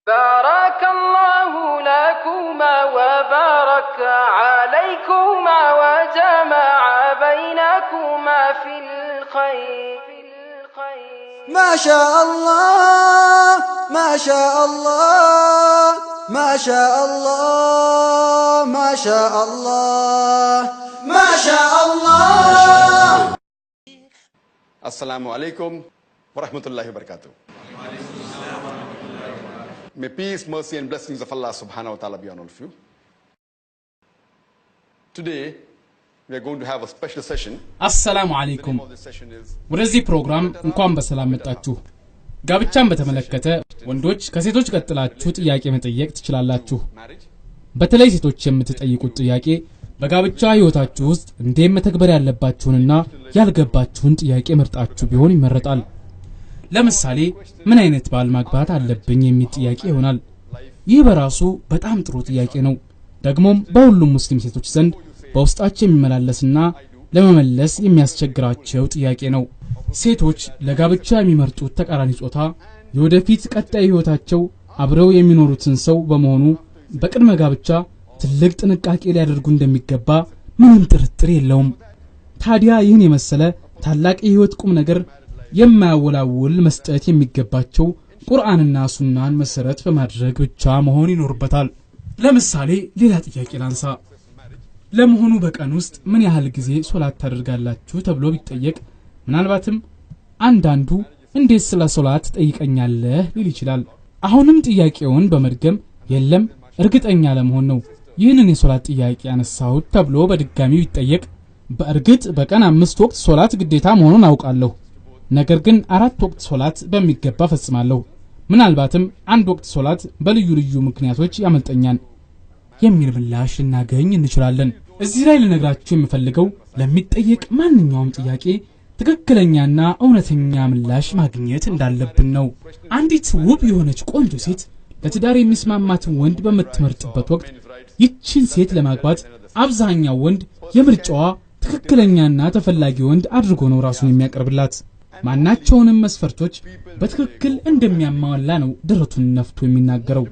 بارك الله لكما وبارك عليكما وجمع بينكما في الخير ما شاء الله ما شاء الله ما شاء الله ما شاء الله ما شاء الله. Assalamu alaikum wa rahmatullahi wa barakatuh. May peace, mercy and blessings of Allah subhanahu wa ta'ala be on all of you. Today we are going to have a special session. Assalamu alaikum. ወደዚህ ፕሮግራም እንኳን በሰላም መጣችሁ። ጋብቻን በተመለከተ ወንዶች ከሴቶች ቀጥላችሁ ጥያቄ መጠየቅ ትችላላችሁ። በተለይ ሴቶች የምትጠይቁት ጥያቄ በጋብቻ ህይወታችሁ ውስጥ እንዴት መተግበር ያለባችሁንና ያልገባችሁን ጥያቄ መርጣችሁ ቢሆን ይመረጣል። ለምሳሌ ምን አይነት ባል ማግባት አለብኝ የሚል ጥያቄ ይሆናል። ይህ በራሱ በጣም ጥሩ ጥያቄ ነው። ደግሞም በሁሉም ሙስሊም ሴቶች ዘንድ በውስጣቸው የሚመላለስና ለመመለስ የሚያስቸግራቸው ጥያቄ ነው። ሴቶች ለጋብቻ የሚመርጡት ተቃራኒ ጾታ የወደፊት ቀጣይ ህይወታቸው አብረው የሚኖሩትን ሰው በመሆኑ በቅድመ ጋብቻ ትልቅ ጥንቃቄ ሊያደርጉ እንደሚገባ ምንም ጥርጥር የለውም። ታዲያ ይህን የመሰለ ታላቅ የህይወት ቁም ነገር የማያወላውል መስጠት የሚገባቸው ቁርአንና ሱናን መሰረት በማድረግ ብቻ መሆን ይኖርበታል። ለምሳሌ ሌላ ጥያቄ ላንሳ። ለመሆኑ በቀን ውስጥ ምን ያህል ጊዜ ሶላት ታደርጋላችሁ ተብሎ ቢጠየቅ ምናልባትም አንዳንዱ እንዴት ስለ ሶላት ጠይቀኛለህ ሊል ይችላል። አሁንም ጥያቄውን በመድገም የለም እርግጠኛ ለመሆን ነው ይህንን የሶላት ጥያቄ ያነሳሁት ተብሎ በድጋሚ ቢጠየቅ በእርግጥ በቀን 5 ወቅት ሶላት ግዴታ መሆኑን አውቃለሁ። ነገር ግን 4 ወቅት ሶላት በሚገባ ፈጽማለሁ። ምናልባትም 1 ወቅት ሶላት በልዩ ልዩ ምክንያቶች ያመልጠኛል የሚል ምላሽ እናገኝ እንችላለን። እዚህ ላይ ልነግራችሁ የምፈልገው ለሚጠየቅ ማንኛውም ጥያቄ ትክክለኛና እውነተኛ ምላሽ ማግኘት እንዳለብን ነው። አንዲት ውብ የሆነች ቆንጆ ሴት ለትዳር የሚስማማትን ወንድ በምትመርጥበት ወቅት ይህችን ሴት ለማግባት አብዛኛው ወንድ የምርጫዋ ትክክለኛና ተፈላጊ ወንድ አድርጎ ነው ራሱን የሚያቀርብላት። ማናቸውንም መስፈርቶች በትክክል እንደሚያሟላ ነው ደረቱን ነፍቶ የሚናገረው።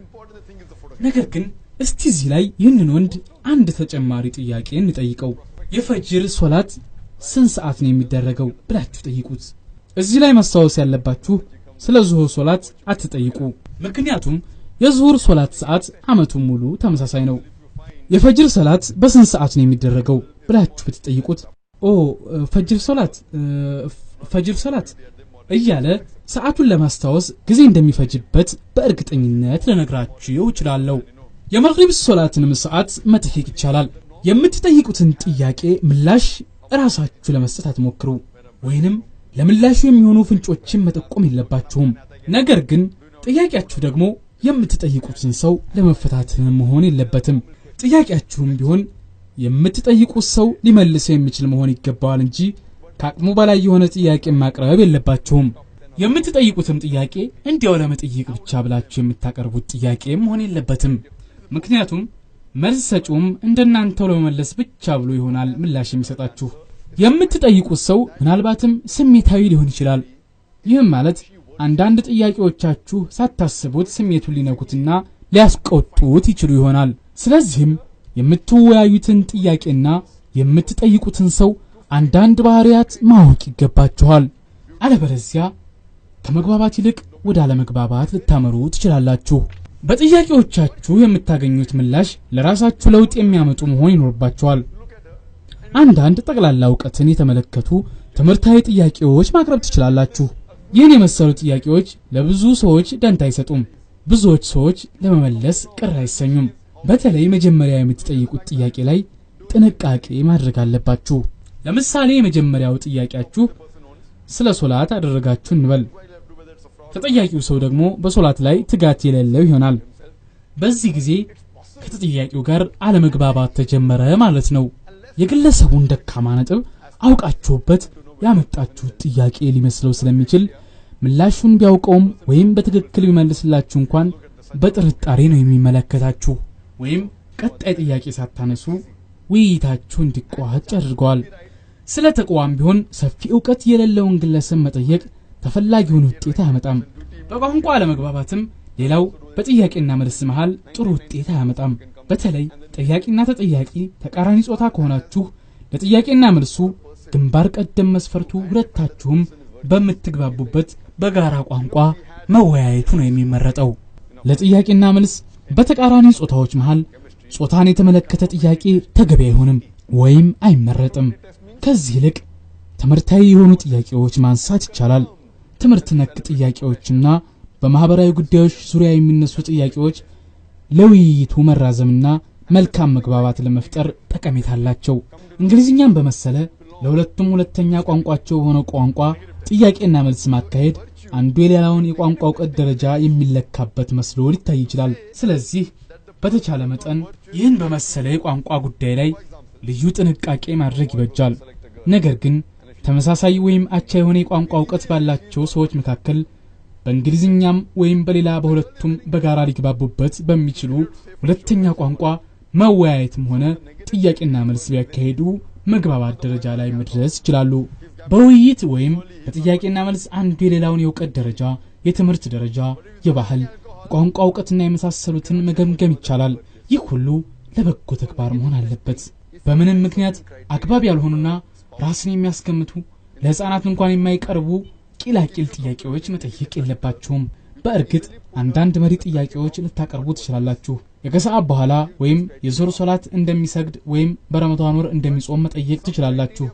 ነገር ግን እስቲ እዚህ ላይ ይህንን ወንድ አንድ ተጨማሪ ጥያቄ እንጠይቀው። የፈጅር ሶላት ስንት ሰዓት ነው የሚደረገው ብላችሁ ጠይቁት። እዚህ ላይ ማስታወስ ያለባችሁ ስለ ዙሁር ሶላት አትጠይቁ። ምክንያቱም የዙሁር ሶላት ሰዓት አመቱን ሙሉ ተመሳሳይ ነው። የፈጅር ሶላት በስንት ሰዓት ነው የሚደረገው ብላችሁ ብትጠይቁት ፈጅር ሶላት እያለ ሰዓቱን ለማስታወስ ጊዜ እንደሚፈጅበት በእርግጠኝነት ልነግራችሁ እችላለሁ። የመግሪብ ሶላትንም ሰዓት መጠየቅ ይቻላል። የምትጠይቁትን ጥያቄ ምላሽ ራሳችሁ ለመስጠት አትሞክሩ፣ ወይንም ለምላሹ የሚሆኑ ፍንጮችን መጠቆም የለባችሁም። ነገር ግን ጥያቄያችሁ ደግሞ የምትጠይቁትን ሰው ለመፈታተን መሆን የለበትም። ጥያቄያችሁም ቢሆን የምትጠይቁት ሰው ሊመልሰው የሚችል መሆን ይገባዋል እንጂ ከአቅሙ በላይ የሆነ ጥያቄ ማቅረብ የለባችሁም። የምትጠይቁትም ጥያቄ እንዲያው ለመጠየቅ ብቻ ብላችሁ የምታቀርቡት ጥያቄ መሆን የለበትም። ምክንያቱም መልስ ሰጪውም እንደናንተው ለመመለስ ብቻ ብሎ ይሆናል ምላሽ የሚሰጣችሁ። የምትጠይቁት ሰው ምናልባትም ስሜታዊ ሊሆን ይችላል። ይህም ማለት አንዳንድ ጥያቄዎቻችሁ ሳታስቡት ስሜቱን ሊነኩትና ሊያስቆጡት ይችሉ ይሆናል። ስለዚህም የምትወያዩትን ጥያቄና የምትጠይቁትን ሰው አንዳንድ ባህሪያት ማወቅ ይገባችኋል። አለበለዚያ ከመግባባት ይልቅ ወደ አለመግባባት ልታመሩ ትችላላችሁ። በጥያቄዎቻችሁ የምታገኙት ምላሽ ለራሳችሁ ለውጥ የሚያመጡ መሆን ይኖርባችኋል። አንዳንድ ጠቅላላ ዕውቀትን የተመለከቱ ትምህርታዊ ጥያቄዎች ማቅረብ ትችላላችሁ። ይህን የመሰሉ ጥያቄዎች ለብዙ ሰዎች ደንታ አይሰጡም። ብዙዎች ሰዎች ለመመለስ ቅር አይሰኙም። በተለይ መጀመሪያ የምትጠይቁት ጥያቄ ላይ ጥንቃቄ ማድረግ አለባችሁ። ለምሳሌ የመጀመሪያው ጥያቄያችሁ ስለ ሶላት አደረጋችሁ እንበል። ተጠያቂው ሰው ደግሞ በሶላት ላይ ትጋት የሌለው ይሆናል። በዚህ ጊዜ ከተጠያቂው ጋር አለመግባባት ተጀመረ ማለት ነው። የግለሰቡን ደካማ ነጥብ አውቃችሁበት ያመጣችሁት ጥያቄ ሊመስለው ስለሚችል ምላሹን ቢያውቀውም ወይም በትክክል ቢመልስላችሁ እንኳን በጥርጣሬ ነው የሚመለከታችሁ፣ ወይም ቀጣይ ጥያቄ ሳታነሱ ውይይታችሁ እንዲቋጭ አድርገዋል። ስለ ተቋም ቢሆን ሰፊ ዕውቀት የሌለውን ግለሰብ መጠየቅ ተፈላጊውን ውጤት አያመጣም። በቋንቋ አለመግባባትም ሌላው በጥያቄና መልስ መሃል ጥሩ ውጤት አያመጣም። በተለይ ጥያቄና ተጠያቂ ተቃራኒ ጾታ ከሆናችሁ ለጥያቄና መልሱ ግንባር ቀደም መስፈርቱ ሁለታችሁም በምትግባቡበት በጋራ ቋንቋ መወያየቱ ነው የሚመረጠው። ለጥያቄና መልስ በተቃራኒ ጾታዎች መሃል ጾታን የተመለከተ ጥያቄ ተገቢ አይሆንም ወይም አይመረጥም። ከዚህ ይልቅ ትምህርታዊ የሆኑ ጥያቄዎች ማንሳት ይቻላል። ትምህርት ነክ ጥያቄዎችና በማህበራዊ ጉዳዮች ዙሪያ የሚነሱ ጥያቄዎች ለውይይቱ መራዘምና መልካም መግባባት ለመፍጠር ጠቀሜታ አላቸው። እንግሊዝኛን በመሰለ ለሁለቱም ሁለተኛ ቋንቋቸው ሆነ ቋንቋ ጥያቄና መልስ ማካሄድ አንዱ የሌላውን የቋንቋ ዕውቀት ደረጃ የሚለካበት መስሎ ሊታይ ይችላል። ስለዚህ በተቻለ መጠን ይህን በመሰለ የቋንቋ ጉዳይ ላይ ልዩ ጥንቃቄ ማድረግ ይበጃል። ነገር ግን ተመሳሳይ ወይም አቻ የሆነ የቋንቋ ዕውቀት ባላቸው ሰዎች መካከል በእንግሊዝኛም ወይም በሌላ በሁለቱም በጋራ ሊግባቡበት በሚችሉ ሁለተኛ ቋንቋ መወያየትም ሆነ ጥያቄና መልስ ቢያካሄዱ መግባባት ደረጃ ላይ መድረስ ይችላሉ። በውይይት ወይም በጥያቄና መልስ አንዱ የሌላውን የዕውቀት ደረጃ፣ የትምህርት ደረጃ፣ የባህል ቋንቋ ዕውቀትና የመሳሰሉትን መገምገም ይቻላል። ይህ ሁሉ ለበጎ ተግባር መሆን አለበት። በምንም ምክንያት አግባብ ያልሆኑና ራስን የሚያስገምቱ ለሕፃናት እንኳን የማይቀርቡ ቂላቂል ጥያቄዎች መጠየቅ የለባችሁም። በእርግጥ አንዳንድ መሪ ጥያቄዎች ልታቀርቡ ትችላላችሁ። የከሰዓት በኋላ ወይም የዙህር ሶላት እንደሚሰግድ ወይም በረመዳን ወር እንደሚጾም መጠየቅ ትችላላችሁ።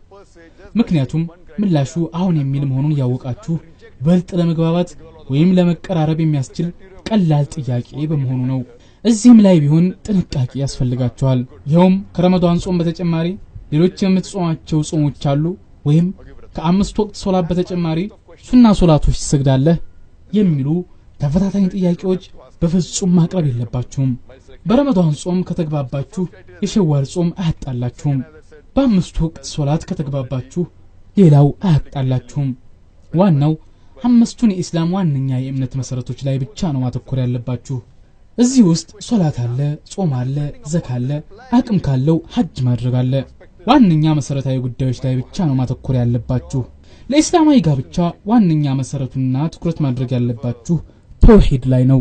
ምክንያቱም ምላሹ አሁን የሚል መሆኑን ያወቃችሁ በልጥ ለመግባባት ወይም ለመቀራረብ የሚያስችል ቀላል ጥያቄ በመሆኑ ነው። እዚህም ላይ ቢሆን ጥንቃቄ ያስፈልጋችኋል። ይኸውም ከረመዳን ጾም በተጨማሪ ሌሎች የምትጾማቸው ጾሞች አሉ ወይም ከአምስት ወቅት ሶላት በተጨማሪ ሱና ሶላቶች ትሰግዳለህ የሚሉ ተፈታታኝ ጥያቄዎች በፍጹም ማቅረብ የለባችሁም። በረመዳን ጾም ከተግባባችሁ የሸዋል ጾም አያጣላችሁም። በአምስት ወቅት ሶላት ከተግባባችሁ ሌላው አያጣላችሁም። ዋናው አምስቱን የኢስላም ዋነኛ የእምነት መሰረቶች ላይ ብቻ ነው ማተኮር ያለባችሁ። እዚህ ውስጥ ሶላት አለ፣ ጾም አለ፣ ዘካ አለ፣ አቅም ካለው ሐጅ ማድረግ አለ። ዋነኛ መሰረታዊ ጉዳዮች ላይ ብቻ ነው ማተኮር ያለባችሁ። ለኢስላማዊ ጋብቻ ዋነኛ መሰረቱና ትኩረት ማድረግ ያለባችሁ ተውሂድ ላይ ነው።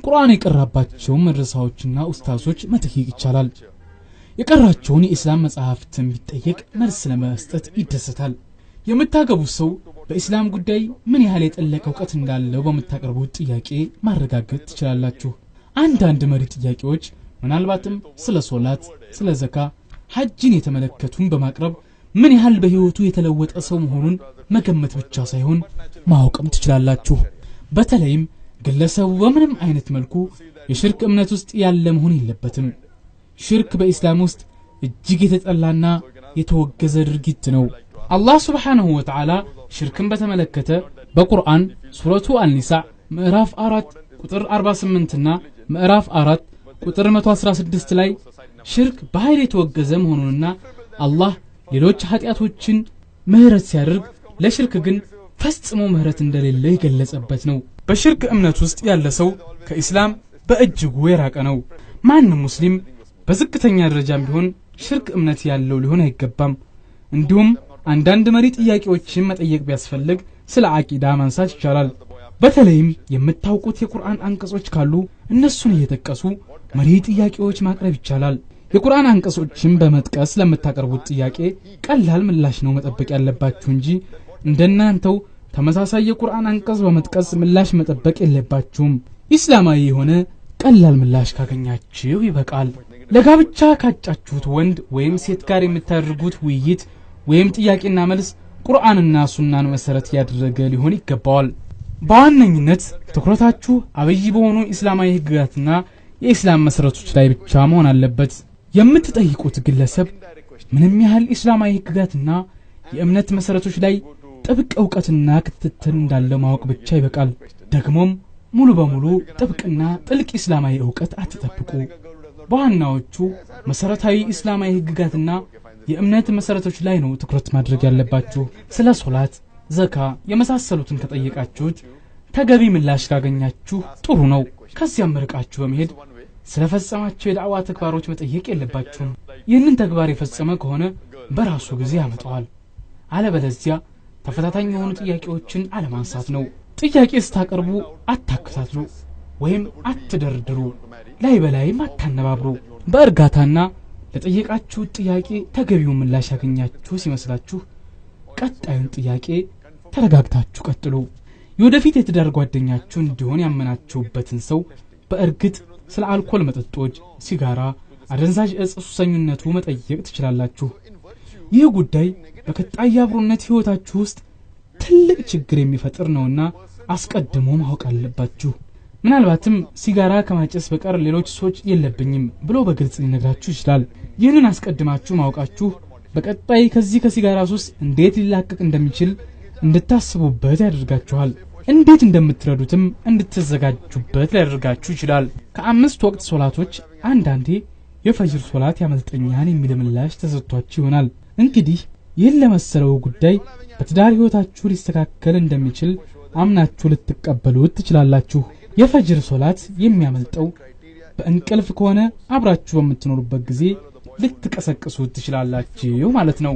ቁርአን የቀራባቸው መድረሳዎችና ኡስታዞች መጠየቅ ይቻላል። የቀራቸውን የኢስላም መጽሐፍትን ቢጠየቅ መልስ ለመስጠት ይደሰታል። የምታገቡት ሰው በኢስላም ጉዳይ ምን ያህል የጠለቀ ዕውቀት እንዳለው በምታቀርቡት ጥያቄ ማረጋገጥ ትችላላችሁ። አንዳንድ መሪ ጥያቄዎች ምናልባትም ስለ ሶላት፣ ስለ ዘካ፣ ሐጅን የተመለከቱን በማቅረብ ምን ያህል በህይወቱ የተለወጠ ሰው መሆኑን መገመት ብቻ ሳይሆን ማወቅም ትችላላችሁ። በተለይም ግለሰቡ በምንም አይነት መልኩ የሽርክ እምነት ውስጥ ያለ መሆን የለበትም። ሽርክ በኢስላም ውስጥ እጅግ የተጠላና የተወገዘ ድርጊት ነው። አላህ ሱብሓነሁ ወተዓላ ሽርክን በተመለከተ በቁርአን ሱረቱ አልኒሳ ምዕራፍ 4 ቁጥር 48 እና ምዕራፍ 4 ቁጥር 116 ላይ ሽርክ በኃይል የተወገዘ መሆኑንና አላህ ሌሎች ኃጢያቶችን ምህረት ሲያደርግ ለሽርክ ግን ፈጽሞ ምህረት እንደሌለ የገለጸበት ነው። በሽርክ እምነት ውስጥ ያለ ሰው ከኢስላም በእጅጉ የራቀ ነው። ማንም ሙስሊም በዝቅተኛ ደረጃም ቢሆን ሽርክ እምነት ያለው ሊሆን አይገባም። እንዲሁም አንዳንድ መሪ ጥያቄዎችን መጠየቅ ቢያስፈልግ ስለ አቂዳ ማንሳት ይቻላል። በተለይም የምታውቁት የቁርአን አንቀጾች ካሉ እነሱን እየተጠቀሱ መሪ ጥያቄዎች ማቅረብ ይቻላል። የቁርአን አንቀጾችን በመጥቀስ ለምታቀርቡት ጥያቄ ቀላል ምላሽ ነው መጠበቅ ያለባችሁ እንጂ እንደናንተው ተመሳሳይ የቁርአን አንቀጽ በመጥቀስ ምላሽ መጠበቅ የለባችሁም። ኢስላማዊ የሆነ ቀላል ምላሽ ካገኛችሁ ይበቃል። ለጋብቻ ካጫችሁት ወንድ ወይም ሴት ጋር የምታደርጉት ውይይት ወይም ጥያቄና መልስ ቁርአንና ሱናን መሰረት ያደረገ ሊሆን ይገባዋል። በዋነኝነት ትኩረታችሁ አብይ በሆኑ ኢስላማዊ ህግጋትና የኢስላም መሰረቶች ላይ ብቻ መሆን አለበት። የምትጠይቁት ግለሰብ ምንም ያህል ኢስላማዊ ህግጋትና የእምነት መሰረቶች ላይ ጥብቅ ዕውቀትና ክትትል እንዳለው ማወቅ ብቻ ይበቃል። ደግሞም ሙሉ በሙሉ ጥብቅና ጥልቅ ኢስላማዊ ዕውቀት አትጠብቁ። በዋናዎቹ መሰረታዊ ኢስላማዊ ህግጋትና የእምነት መሰረቶች ላይ ነው ትኩረት ማድረግ ያለባችሁ። ስለ ሶላት፣ ዘካ የመሳሰሉትን ከጠየቃችሁት ተገቢ ምላሽ ካገኛችሁ ጥሩ ነው። ከዚያም ርቃችሁ በመሄድ ስለፈጸማቸው የዳዕዋ ተግባሮች መጠየቅ የለባችሁም። ይህንን ተግባር የፈጸመ ከሆነ በራሱ ጊዜ ያመጣዋል። አለበለዚያ ተፈታታኝ የሆኑ ጥያቄዎችን አለማንሳት ነው። ጥያቄ ስታቀርቡ አታከታትሉ። ወይም አትደርድሩ ላይ በላይ አታነባብሩ በእርጋታና ለጠየቃችሁ ጥያቄ ተገቢው ምላሽ ያገኛችሁ ሲመስላችሁ ቀጣዩን ጥያቄ ተረጋግታችሁ ቀጥሉ የወደፊት የትዳር ጓደኛችሁ እንዲሆን ያመናችሁበትን ሰው በእርግጥ ስለ አልኮል መጠጦች ሲጋራ አደንዛዥ እጽ ሱሰኝነቱ መጠየቅ ትችላላችሁ ይህ ጉዳይ በቀጣይ አብሮነት ህይወታችሁ ውስጥ ትልቅ ችግር የሚፈጥር ነውና አስቀድሞ ማወቅ አለባችሁ ምናልባትም ሲጋራ ከማጨስ በቀር ሌሎች ሱሶች የለብኝም ብሎ በግልጽ ሊነግራችሁ ይችላል ይህንን አስቀድማችሁ ማወቃችሁ በቀጣይ ከዚህ ከሲጋራ ሱስ እንዴት ሊላቀቅ እንደሚችል እንድታስቡበት ያደርጋችኋል እንዴት እንደምትረዱትም እንድትዘጋጁበት ሊያደርጋችሁ ይችላል ከአምስት ወቅት ሶላቶች አንዳንዴ የፈጅር ሶላት ያመልጠኛል የሚል ምላሽ ተሰጥቷችሁ ይሆናል እንግዲህ ይህን ለመሰለው ጉዳይ በትዳር ህይወታችሁ ሊስተካከል እንደሚችል አምናችሁ ልትቀበሉት ትችላላችሁ የፈጅር ሶላት የሚያመልጠው በእንቅልፍ ከሆነ አብራችሁ በምትኖሩበት ጊዜ ልትቀሰቅሱት ትችላላችሁ ማለት ነው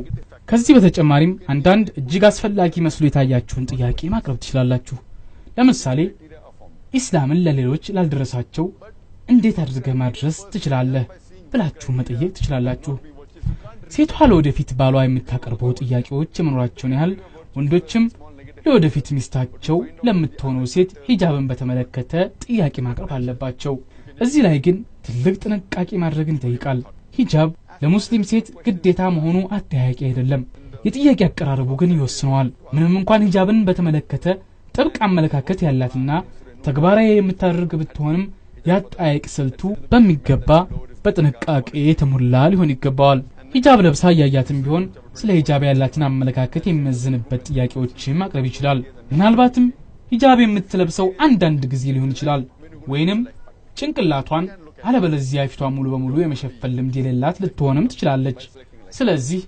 ከዚህ በተጨማሪም አንዳንድ እጅግ አስፈላጊ መስሎ የታያችሁን ጥያቄ ማቅረብ ትችላላችሁ ለምሳሌ ኢስላምን ለሌሎች ላልደረሳቸው እንዴት አድርገህ ማድረስ ትችላለህ ብላችሁ መጠየቅ ትችላላችሁ ሴቷ ለወደፊት ባሏ የምታቀርበው ጥያቄዎች የመኖራቸውን ያህል ወንዶችም ለወደፊት ሚስታቸው ለምትሆነው ሴት ሂጃብን በተመለከተ ጥያቄ ማቅረብ አለባቸው እዚህ ላይ ግን ትልቅ ጥንቃቄ ማድረግን ይጠይቃል ሂጃብ ለሙስሊም ሴት ግዴታ መሆኑ አጠያቂ አይደለም የጥያቄ አቀራረቡ ግን ይወስነዋል ምንም እንኳን ሂጃብን በተመለከተ ጥብቅ አመለካከት ያላትና ተግባራዊ የምታደርግ ብትሆንም ያጣየቅ ስልቱ በሚገባ በጥንቃቄ የተሞላ ሊሆን ይገባዋል ሂጃብ ለብሳ ያያትም ቢሆን ስለ ሂጃብ ያላትን አመለካከት የሚመዝንበት ጥያቄዎችን ማቅረብ ይችላል ምናልባትም ሂጃብ የምትለብሰው አንዳንድ ጊዜ ሊሆን ይችላል ወይንም ጭንቅላቷን አለበለዚያ ፊቷ ሙሉ በሙሉ የመሸፈን ልምድ የሌላት ልትሆንም ትችላለች ስለዚህ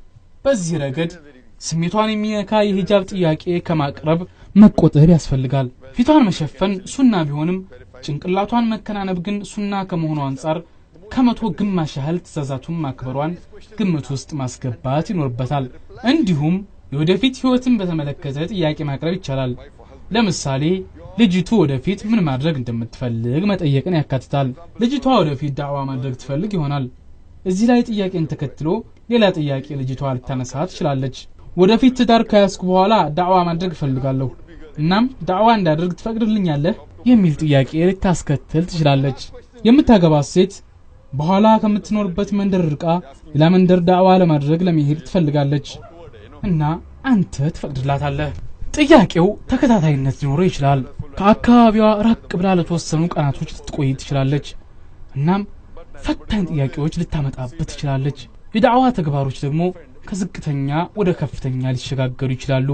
በዚህ ረገድ ስሜቷን የሚነካ የሂጃብ ጥያቄ ከማቅረብ መቆጠብ ያስፈልጋል ፊቷን መሸፈን ሱና ቢሆንም ጭንቅላቷን መከናነብ ግን ሱና ከመሆኑ አንፃር ከመቶ ግማሽ ያህል ትእዛዛቱን ማክበሯን ግምት ውስጥ ማስገባት ይኖርበታል እንዲሁም የወደፊት ህይወትን በተመለከተ ጥያቄ ማቅረብ ይቻላል ለምሳሌ ልጅቱ ወደፊት ምን ማድረግ እንደምትፈልግ መጠየቅን ያካትታል ልጅቷ ወደፊት ዳዕዋ ማድረግ ትፈልግ ይሆናል እዚህ ላይ ጥያቄን ተከትሎ ሌላ ጥያቄ ልጅቷ ልታነሳ ትችላለች ወደፊት ትዳር ከያዝኩ በኋላ ዳዕዋ ማድረግ ፈልጋለሁ እናም ዳዕዋ እንዳደርግ ትፈቅድልኛለህ የሚል ጥያቄ ልታስከትል ትችላለች የምታገባት ሴት በኋላ ከምትኖርበት መንደር ርቃ ሌላ መንደር ዳዕዋ ለማድረግ ለመሄድ ትፈልጋለች እና አንተ ትፈቅድላታለህ ጥያቄው ተከታታይነት ሊኖረው ይችላል ከአካባቢዋ ራቅ ብላ ለተወሰኑ ቀናቶች ልትቆይ ትችላለች እናም ፈታኝ ጥያቄዎች ልታመጣበት ትችላለች የዳዕዋ ተግባሮች ደግሞ ከዝቅተኛ ወደ ከፍተኛ ሊሸጋገሩ ይችላሉ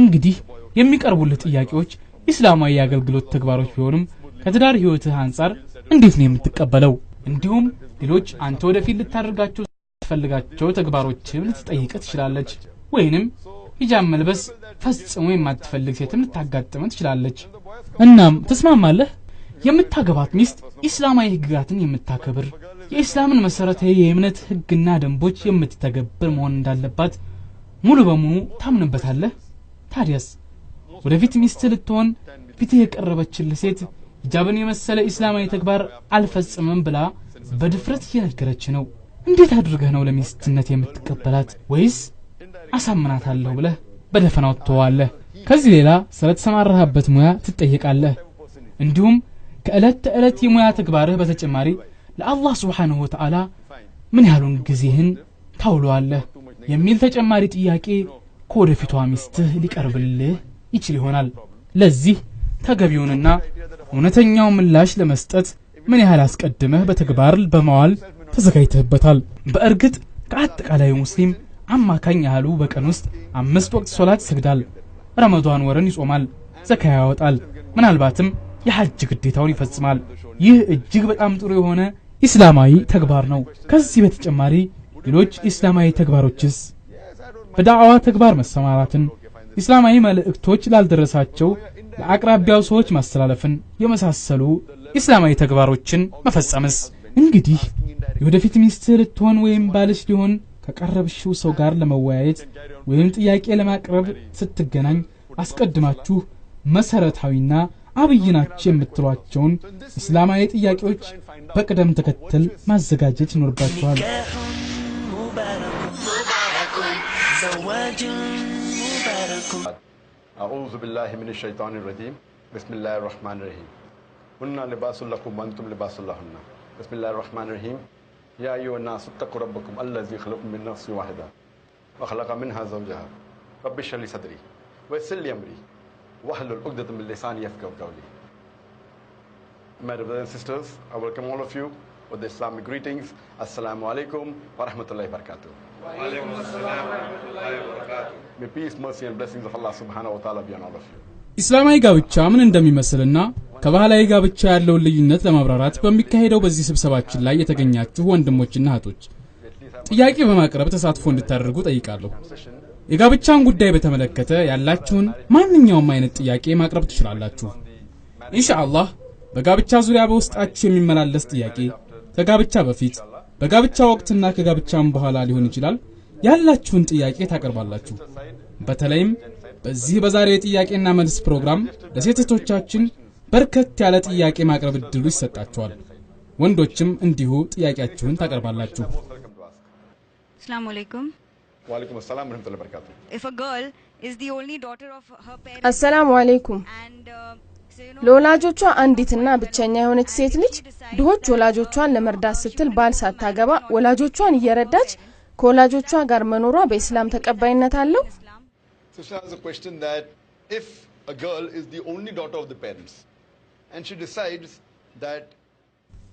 እንግዲህ የሚቀርቡልህ ጥያቄዎች ኢስላማዊ የአገልግሎት ተግባሮች ቢሆንም ከትዳር ህይወትህ አንፃር እንዴት ነው የምትቀበለው እንዲሁም ሌሎች አንተ ወደፊት ልታደርጋቸው ትፈልጋቸው ተግባሮችም ልትጠይቅ ትችላለች ወይንም ሂጃብ መልበስ ፈጽሞ የማትፈልግ ሴትም ልታጋጥም ትችላለች እናም ተስማማለህ የምታገባት ሚስት ኢስላማዊ ህግጋትን የምታከብር የኢስላምን መሰረታዊ የእምነት ህግና ደንቦች የምትተገብር መሆን እንዳለባት ሙሉ በሙሉ ታምንበታለህ ታዲያስ ወደፊት ሚስት ልትሆን ፊት የቀረበችልህ ሴት ሂጃብን የመሰለ ኢስላማዊ ተግባር አልፈጽምም ብላ በድፍረት እየነገረች ነው እንዴት አድርገህ ነው ለሚስትነት የምትቀበላት ወይስ አሳምናታለሁ ብለህ በደፈናው ትተዋለህ ከዚህ ሌላ ስለተሰማራህበት ሙያ ትጠየቃለህ እንዲሁም ከዕለት ተዕለት የሙያ ተግባርህ በተጨማሪ ለአላህ ሱብሓነሁ ወተዓላ ምን ያህሉን ጊዜህን ታውለዋለህ የሚል ተጨማሪ ጥያቄ ከወደፊቷ ሚስትህ ሊቀርብልህ ይችል ይሆናል ለዚህ ተገቢውንና እውነተኛው ምላሽ ለመስጠት ምን ያህል አስቀድመህ በተግባር በመዋል ተዘጋጅተህበታል በእርግጥ ከአጠቃላይ ሙስሊም አማካኝ ያህሉ በቀን ውስጥ 5 ወቅት ሶላት ይሰግዳል ረመዳን ወርን ይጾማል ዘካ ያወጣል ምናልባትም የሐጅ ግዴታውን ይፈጽማል ይህ እጅግ በጣም ጥሩ የሆነ ኢስላማዊ ተግባር ነው ከዚህ በተጨማሪ ሌሎች ኢስላማዊ ተግባሮችስ በዳዕዋ ተግባር መሰማራትን ኢስላማዊ መልእክቶች ላልደረሳቸው ለአቅራቢያው ሰዎች ማስተላለፍን የመሳሰሉ ኢስላማዊ ተግባሮችን መፈጸምስ እንግዲህ የወደፊት ሚስት ልትሆን ወይም ባልሽ ሊሆን ከቀረብሽው ሰው ጋር ለመወያየት ወይም ጥያቄ ለማቅረብ ስትገናኝ አስቀድማችሁ መሰረታዊና አብይ ናቸው የምትሏቸውን እስላማዊ ጥያቄዎች በቅደም ተከተል ማዘጋጀት ይኖርባችኋል። أعوذ بالله من الشيطان الرجيم بسم الله الرحمن الرحيم هن لباس لكم وأنتم لباس لهن بسم الله الرحمن الرحيم يا أيها الناس اتقوا ربكم الذي خلقكم من نفس واحدة وخلق منها زوجها رب اشرح لي صدري ويسر لي أمري واحلل عقدة من لساني يفقهوا قولي. My brothers and sisters, I welcome all of you with the Islamic greetings. Assalamu alaikum wa rahmatullahi wa barakatuh. Wa alaikum assalam wa rahmatullahi wa barakatuh. May peace, mercy and blessings of Allah subhanahu wa ta'ala be on all of you. ኢስላማዊ ጋብቻ ምን እንደሚመስልና ከባህላዊ ጋብቻ ያለውን ልዩነት ለማብራራት በሚካሄደው በዚህ ስብሰባችን ላይ የተገኛችሁ ወንድሞችና እህቶች ጥያቄ በማቅረብ ተሳትፎ እንድታደርጉ ጠይቃለሁ። የጋብቻን ጉዳይ በተመለከተ ያላችሁን ማንኛውም አይነት ጥያቄ ማቅረብ ትችላላችሁ። ኢንሻአላህ በጋብቻ ዙሪያ በውስጣችሁ የሚመላለስ ጥያቄ ከጋብቻ በፊት በጋብቻ ወቅትና ከጋብቻም በኋላ ሊሆን ይችላል ያላችሁን ጥያቄ ታቀርባላችሁ። በተለይም በዚህ በዛሬው የጥያቄና መልስ ፕሮግራም ለሴቶቻችን በርከት ያለ ጥያቄ ማቅረብ እድሉ ይሰጣችኋል። ወንዶችም እንዲሁ ጥያቄያችሁን ታቀርባላችሁ። Assalamu alaikum. Wa alaikum assalam wa rahmatullahi wa barakatuh. If a girl is the only daughter of her parents Assalamu alaikum. and ለወላጆቿ አንዲትና ብቸኛ የሆነች ሴት ልጅ ድሆች ወላጆቿን ለመርዳት ስትል ባል ሳታገባ ወላጆቿን እየረዳች ከወላጆቿ ጋር መኖሯ በእስላም ተቀባይነት አለው? So she has a question that if a girl is the only daughter of the parents and she decides that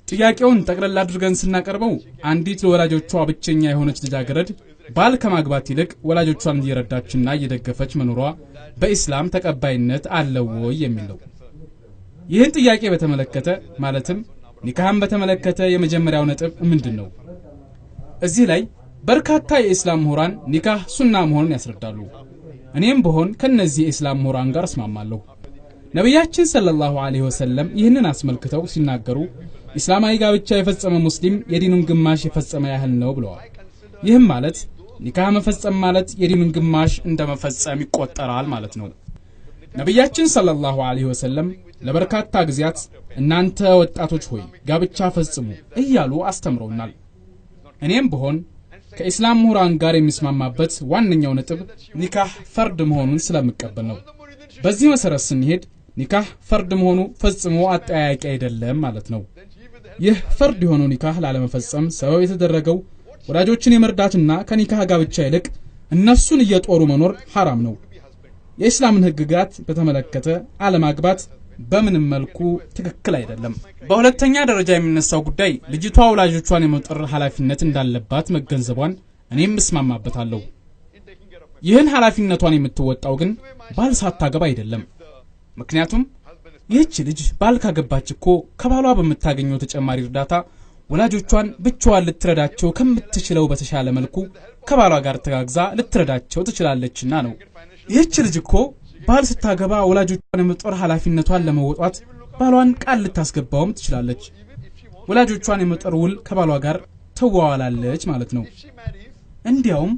ጥያቄውን ጠቅለል አድርገን ስናቀርበው አንዲት ለወላጆቿ ብቸኛ የሆነች ልጃገረድ ባል ከማግባት ይልቅ ወላጆቿን እየረዳችና እየደገፈች መኖሯ በእስላም ተቀባይነት አለው ወይ የሚል ነው። ይህን ጥያቄ በተመለከተ ማለትም ኒካህን በተመለከተ የመጀመሪያው ነጥብ ምንድነው? እዚህ ላይ በርካታ የእስላም ምሁራን ኒካህ ሱና መሆኑን ያስረዳሉ። እኔም በሆን ከነዚህ የእስላም ምሁራን ጋር እስማማለሁ። ነብያችን ሰለላሁ ዐለይሂ ወሰለም ይህንን አስመልክተው ሲናገሩ እስላማዊ ጋብቻ የፈጸመ ሙስሊም የዲኑን ግማሽ የፈጸመ ያህል ነው ብለዋል። ይህም ማለት ኒካህ መፈጸም ማለት የዲኑን ግማሽ እንደመፈጸም ይቆጠራል ማለት ነው። ነብያችን ሰለላሁ ዐለይሂ ወሰለም ለበርካታ ጊዜያት እናንተ ወጣቶች ሆይ ጋብቻ ፈጽሙ እያሉ አስተምረውናል። እኔም በሆን ከእስላም ምሁራን ጋር የሚስማማበት ዋነኛው ነጥብ ኒካህ ፈርድ መሆኑን ስለምቀበል ነው። በዚህ መሰረት ስንሄድ ኒካህ ፈርድ መሆኑ ፈጽሞ አጠያያቂ አይደለም ማለት ነው። ይህ ፈርድ የሆነው ኒካህ ላለመፈጸም ሰበብ የተደረገው ወላጆችን የመርዳትና ከኒካህ ጋብቻ ይልቅ እነሱን እየጦሩ መኖር ሐራም ነው። የእስላምን ህግጋት በተመለከተ አለማግባት በምንም መልኩ ትክክል አይደለም። በሁለተኛ ደረጃ የሚነሳው ጉዳይ ልጅቷ ወላጆቿን የመጦር ኃላፊነት እንዳለባት መገንዘቧን እኔም እስማማበታለሁ። ይህን ኃላፊነቷን የምትወጣው ግን ባል ሳታገባ አይደለም። ምክንያቱም ይህች ልጅ ባል ካገባች እኮ ከባሏ በምታገኘው ተጨማሪ እርዳታ ወላጆቿን ብቻዋን ልትረዳቸው ከምትችለው በተሻለ መልኩ ከባሏ ጋር ተጋግዛ ልትረዳቸው ትችላለችና ነው። ይህች ልጅ እኮ ባል ስታገባ ወላጆቿን የመጦር ኃላፊነቷን ለመወጣት ባሏን ቃል ልታስገባውም ትችላለች። ወላጆቿን የመጦር ውል ከባሏ ጋር ተዋዋላለች ማለት ነው። እንዲያውም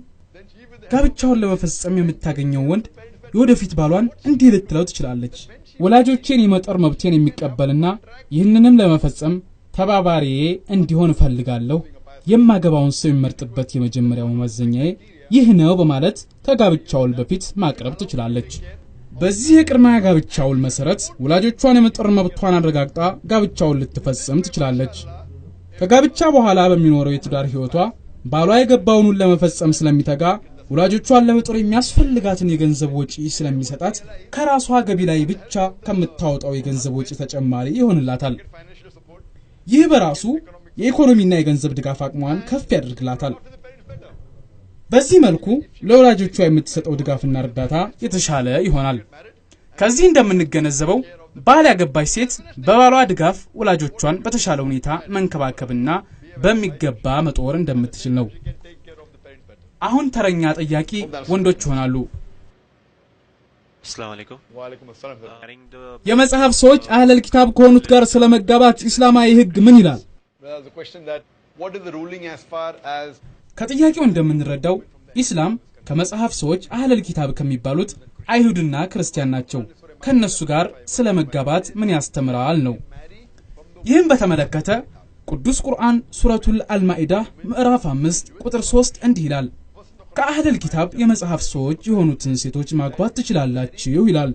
ጋብቻውን ለመፈጸም የምታገኘው ወንድ የወደፊት ባሏን እንዲህ ልትለው ትችላለች፣ ወላጆቼን የመጦር መብቴን የሚቀበልና ይህንንም ለመፈጸም ተባባሪዬ እንዲሆን ፈልጋለሁ፣ የማገባውን ሰው የሚመርጥበት የመጀመሪያው መመዘኛዬ ይህ ነው በማለት ከጋብቻው በፊት ማቅረብ ትችላለች። በዚህ የቅድመ ጋብቻው መሰረት ወላጆቿን የመጦር መብቷን አረጋግጣ ጋብቻውን ልትፈጽም ትችላለች። ከጋብቻ በኋላ በሚኖረው የትዳር ህይወቷ ባሏ የገባውን ለመፈጸም ስለሚተጋ ወላጆቿን ለመጦር የሚያስፈልጋትን የገንዘብ ወጪ ስለሚሰጣት ከራሷ ገቢ ላይ ብቻ ከምታወጣው የገንዘብ ወጪ ተጨማሪ ይሆንላታል። ይህ በራሱ የኢኮኖሚና የገንዘብ ድጋፍ አቅሟን ከፍ ያደርግላታል። በዚህ መልኩ ለወላጆቿ የምትሰጠው ድጋፍና እርዳታ የተሻለ ይሆናል። ከዚህ እንደምንገነዘበው ባል ያገባች ሴት በባሏ ድጋፍ ወላጆቿን በተሻለ ሁኔታ መንከባከብና በሚገባ መጦር እንደምትችል ነው። አሁን ተረኛ ጠያቂ ወንዶች ይሆናሉ። السلام عليكم. وعليكم السلام. የመጽሐፍ ሰዎች አህለል ኪታብ ከሆኑት ጋር ስለመጋባት እስላማዊ ህግ ምን ይላል? There's a question that what is the ruling as far as ከጥያቄው እንደምንረዳው ኢስላም ከመጽሐፍ ሰዎች አህለል ኪታብ ከሚባሉት አይሁድና ክርስቲያን ናቸው። ከነሱ ጋር ስለመጋባት ምን ያስተምራል ነው። ይህም በተመለከተ ቅዱስ ቁርአን ሱረቱል አልማኢዳ ምዕራፍ 5 ቁጥር 3 እንዲህ ይላል ከአህለል ኪታብ የመጽሐፍ ሰዎች የሆኑትን ሴቶች ማግባት ትችላላችሁ ይላል።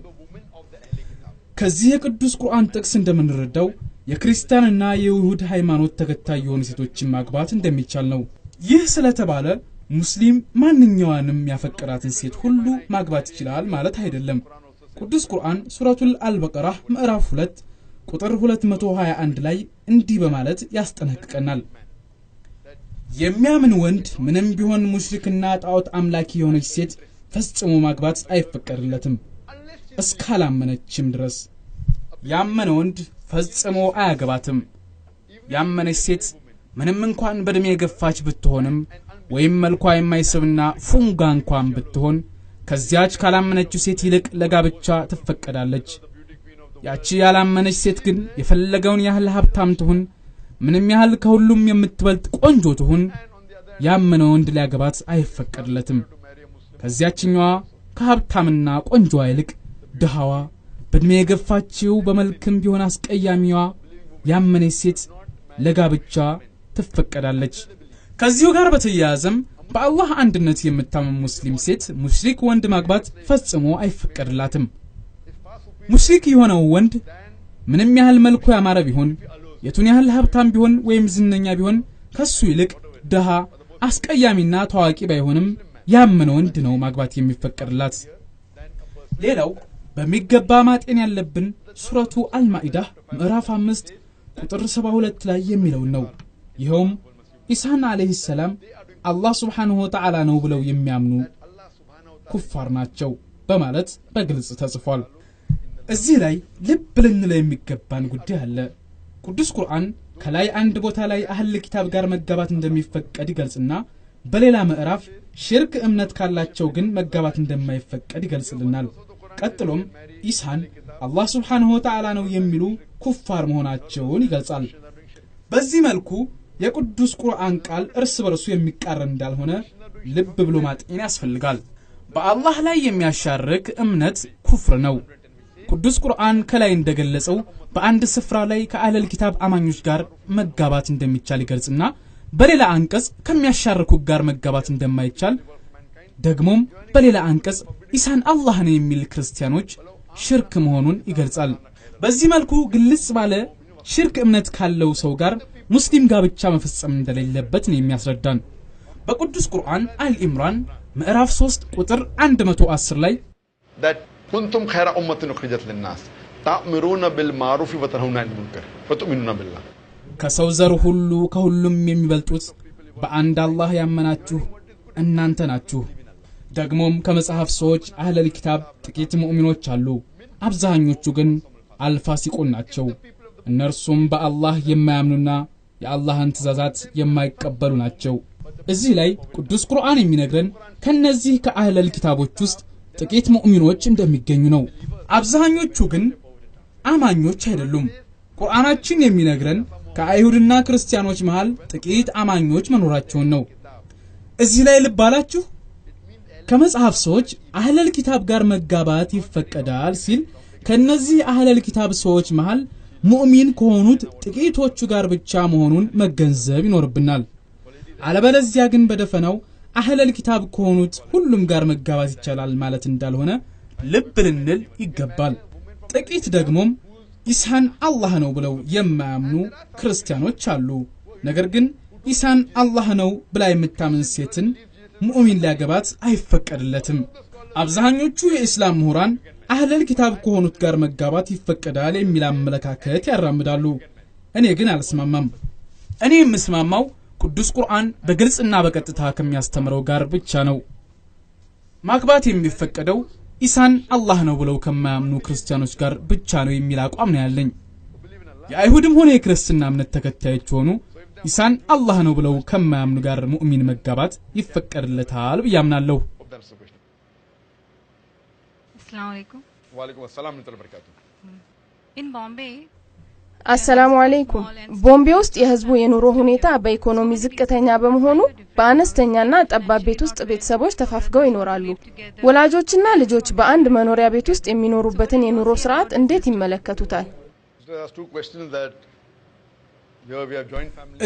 ከዚህ የቅዱስ ቁርአን ጥቅስ እንደምንረዳው የክርስቲያንና የይሁድ ሃይማኖት ተከታይ የሆኑ ሴቶችን ማግባት እንደሚቻል ነው። ይህ ስለተባለ ሙስሊም ማንኛውንም ያፈቀራትን ሴት ሁሉ ማግባት ይችላል ማለት አይደለም። ቅዱስ ቁርአን ሱረቱል አልበቀራ ምዕራፍ 2 ቁጥር 221 ላይ እንዲህ በማለት ያስጠነቅቀናል። የሚያምን ወንድ ምንም ቢሆን ሙሽሪክና ጣዖት አምላኪ የሆነች ሴት ፈጽሞ ማግባት አይፈቀድለትም እስካላመነችም ድረስ። ያመነ ወንድ ፈጽሞ አያገባትም። ያመነች ሴት ምንም እንኳን በእድሜ የገፋች ብትሆንም ወይም መልኳ የማይስብና ፉንጋ እንኳን ብትሆን ከዚያች ካላመነችው ሴት ይልቅ ለጋብቻ ትፈቀዳለች። ያቺ ያላመነች ሴት ግን የፈለገውን ያህል ሀብታም ትሁን፣ ምንም ያህል ከሁሉም የምትበልጥ ቆንጆ ትሁን፣ ያመነ ወንድ ሊያገባት አይፈቀድለትም። ከዚያችኛዋ ከሀብታምና ቆንጆዋ ይልቅ ድሃዋ በእድሜ የገፋችው በመልክም ቢሆን አስቀያሚዋ ያመነች ሴት ለጋብቻ ትፈቀዳለች። ከዚሁ ጋር በተያያዘም በአላህ አንድነት የምታመን ሙስሊም ሴት ሙሽሪክ ወንድ ማግባት ፈጽሞ አይፈቀድላትም። ሙሽሪክ የሆነው ወንድ ምንም ያህል መልኩ ያማረ ቢሆን፣ የቱን ያህል ሀብታም ቢሆን ወይም ዝነኛ ቢሆን ከሱ ይልቅ ድሃ አስቀያሚና ታዋቂ ባይሆንም ያመነ ወንድ ነው ማግባት የሚፈቀድላት። ሌላው በሚገባ ማጤን ያለብን ሱረቱ አልማኢዳ ምዕራፍ 5 ቁጥር 72 ላይ የሚለው ነው። ይኸውም ኢሳን አለይሂ ሰላም አላህ ሱብሓነሁ ወተዓላ ነው ብለው የሚያምኑ ኩፋር ናቸው በማለት በግልጽ ተጽፏል። እዚህ ላይ ልብ ልንለው የሚገባን ጉዳይ አለ። ቅዱስ ቁርአን ከላይ አንድ ቦታ ላይ አህል ኪታብ ጋር መጋባት እንደሚፈቀድ ይገልጽና በሌላ ምዕራፍ ሽርክ እምነት ካላቸው ግን መጋባት እንደማይፈቀድ ይገልጽልናል። ቀጥሎም ኢሳን አላህ ሱብሓነሁ ወተዓላ ነው የሚሉ ኩፋር መሆናቸውን ይገልጻል። በዚህ መልኩ የቅዱስ ቁርአን ቃል እርስ በርሱ የሚቃረን እንዳልሆነ ልብ ብሎ ማጤን ያስፈልጋል። በአላህ ላይ የሚያሻርክ እምነት ኩፍር ነው። ቅዱስ ቁርአን ከላይ እንደገለጸው በአንድ ስፍራ ላይ ከአህለል ኪታብ አማኞች ጋር መጋባት እንደሚቻል ይገልጽና በሌላ አንቀጽ ከሚያሻርኩ ጋር መጋባት እንደማይቻል ደግሞም በሌላ አንቀጽ ኢሳን አላህ ነው የሚል ክርስቲያኖች ሽርክ መሆኑን ይገልጻል። በዚህ መልኩ ግልጽ ባለ ሽርክ እምነት ካለው ሰው ጋር ሙስሊም ጋብቻ መፈጸም እንደሌለበት ነው የሚያስረዳን። በቅዱስ ቁርአን አልኢምራን ምዕራፍ 3 ቁጥር 110 ላይ ኩንቱም ኸይረ ኡመቲን ኡኽሪጀት ሊናስ ተእምሩነ ቢልማዕሩፍ ወተንሀውነ ዐኒል ሙንከር ወቱእሚኑነ ቢላህ ከሰው ዘር ሁሉ ከሁሉም የሚበልጡት በአንድ አላህ ያመናችሁ እናንተ ናችሁ። ደግሞም ከመጽሐፍ ሰዎች አህለል ኪታብ ጥቂት ሙእሚኖች አሉ፣ አብዛኞቹ ግን አልፋሲቁን ናቸው። እነርሱም በአላህ የማያምኑና የአላህን ትእዛዛት የማይቀበሉ ናቸው። እዚህ ላይ ቅዱስ ቁርአን የሚነግረን ከነዚህ ከአህለል ኪታቦች ውስጥ ጥቂት ሙእሚኖች እንደሚገኙ ነው። አብዛኞቹ ግን አማኞች አይደሉም። ቁርአናችን የሚነግረን ከአይሁድና ክርስቲያኖች መሃል ጥቂት አማኞች መኖራቸውን ነው። እዚህ ላይ ልብ አላችሁ? ከመጽሐፍ ሰዎች አህለል ኪታብ ጋር መጋባት ይፈቀዳል ሲል ከነዚህ አህለል ኪታብ ሰዎች መሃል ሙእሚን ከሆኑት ጥቂቶቹ ጋር ብቻ መሆኑን መገንዘብ ይኖርብናል። አለበለዚያ ግን በደፈናው አህለል ኪታብ ከሆኑት ሁሉም ጋር መጋባት ይቻላል ማለት እንዳልሆነ ልብ ልንል ይገባል። ጥቂት ደግሞም ኢሳን አላህ ነው ብለው የማያምኑ ክርስቲያኖች አሉ። ነገር ግን ኢሳን አላህ ነው ብላ የምታምን ሴትን ሙእሚን ሊያገባት አይፈቀድለትም። አብዛኞቹ የኢስላም ምሁራን አህለል ኪታብ ከሆኑት ጋር መጋባት ይፈቀዳል የሚል አመለካከት ያራምዳሉ። እኔ ግን አልስማማም። እኔ የምስማማው ቅዱስ ቁርአን በግልጽና በቀጥታ ከሚያስተምረው ጋር ብቻ ነው። ማግባት የሚፈቀደው ኢሳን አላህ ነው ብለው ከማያምኑ ክርስቲያኖች ጋር ብቻ ነው የሚል አቋም ነው ያለኝ። የአይሁድም ሆነ የክርስትና እምነት ተከታዮች ሆኑ ኢሳን አላህ ነው ብለው ከማያምኑ ጋር ሙእሚን መጋባት ይፈቀድለታል ብያምናለሁ። Assalamu alaikum. Wa alaikum assalam wa rahmatullahi wa barakatuh. In Bombay, አሰላሙ አለይኩም ቦምቤ ውስጥ የህዝቡ የኑሮ ሁኔታ በኢኮኖሚ ዝቅተኛ በመሆኑ በአነስተኛና ጠባብ ቤት ውስጥ ቤተሰቦች ተፋፍገው ይኖራሉ ወላጆችና ልጆች በአንድ መኖሪያ ቤት ውስጥ የሚኖሩበትን የኑሮ ስርዓት እንዴት ይመለከቱታል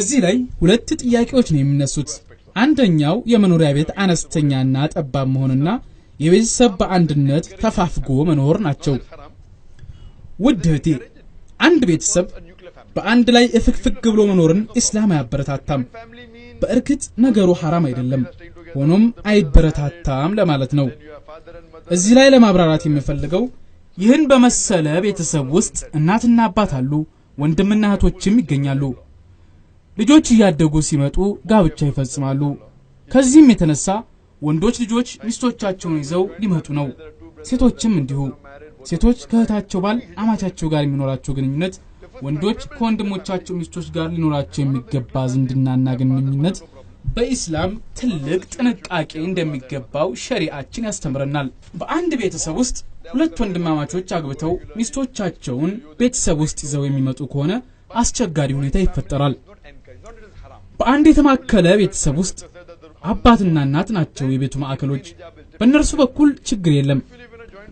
እዚህ ላይ ሁለት ጥያቄዎች ነው የሚነሱት አንደኛው የመኖሪያ ቤት አነስተኛና ጠባብ መሆንና የቤተሰብ በአንድነት ተፋፍጎ መኖር ናቸው ውድህቴ አንድ ቤተሰብ በአንድ ላይ እፍክፍክ ብሎ መኖርን እስላም አያበረታታም በእርግጥ ነገሩ حرام አይደለም ሆኖም አይበረታታም ለማለት ነው እዚህ ላይ ለማብራራት የሚፈልገው ይህን በመሰለ ቤተሰብ ውስጥ እናትና አባት አሉ ወንድምና እህቶችም ይገኛሉ ልጆች ያደጉ ሲመጡ ጋብቻ ይፈጽማሉ ከዚህም የተነሳ ወንዶች ልጆች ሚስቶቻቸውን ይዘው ሊመጡ ነው ሴቶችም እንዲሁ ሴቶች ከእህታቸው ባል አማቻቸው ጋር የሚኖራቸው ግንኙነት ወንዶች ከወንድሞቻቸው ሚስቶች ጋር ሊኖራቸው የሚገባ ዝምድናና ግንኙነት በእስላም ትልቅ ጥንቃቄ እንደሚገባው ሸሪዓችን ያስተምረናል በአንድ ቤተሰብ ውስጥ ሁለት ወንድማማቾች አግብተው ሚስቶቻቸውን ቤተሰብ ውስጥ ይዘው የሚመጡ ከሆነ አስቸጋሪ ሁኔታ ይፈጠራል በአንድ የተማከለ ቤተሰብ ውስጥ አባትና እናት ናቸው የቤቱ ማዕከሎች በእነርሱ በኩል ችግር የለም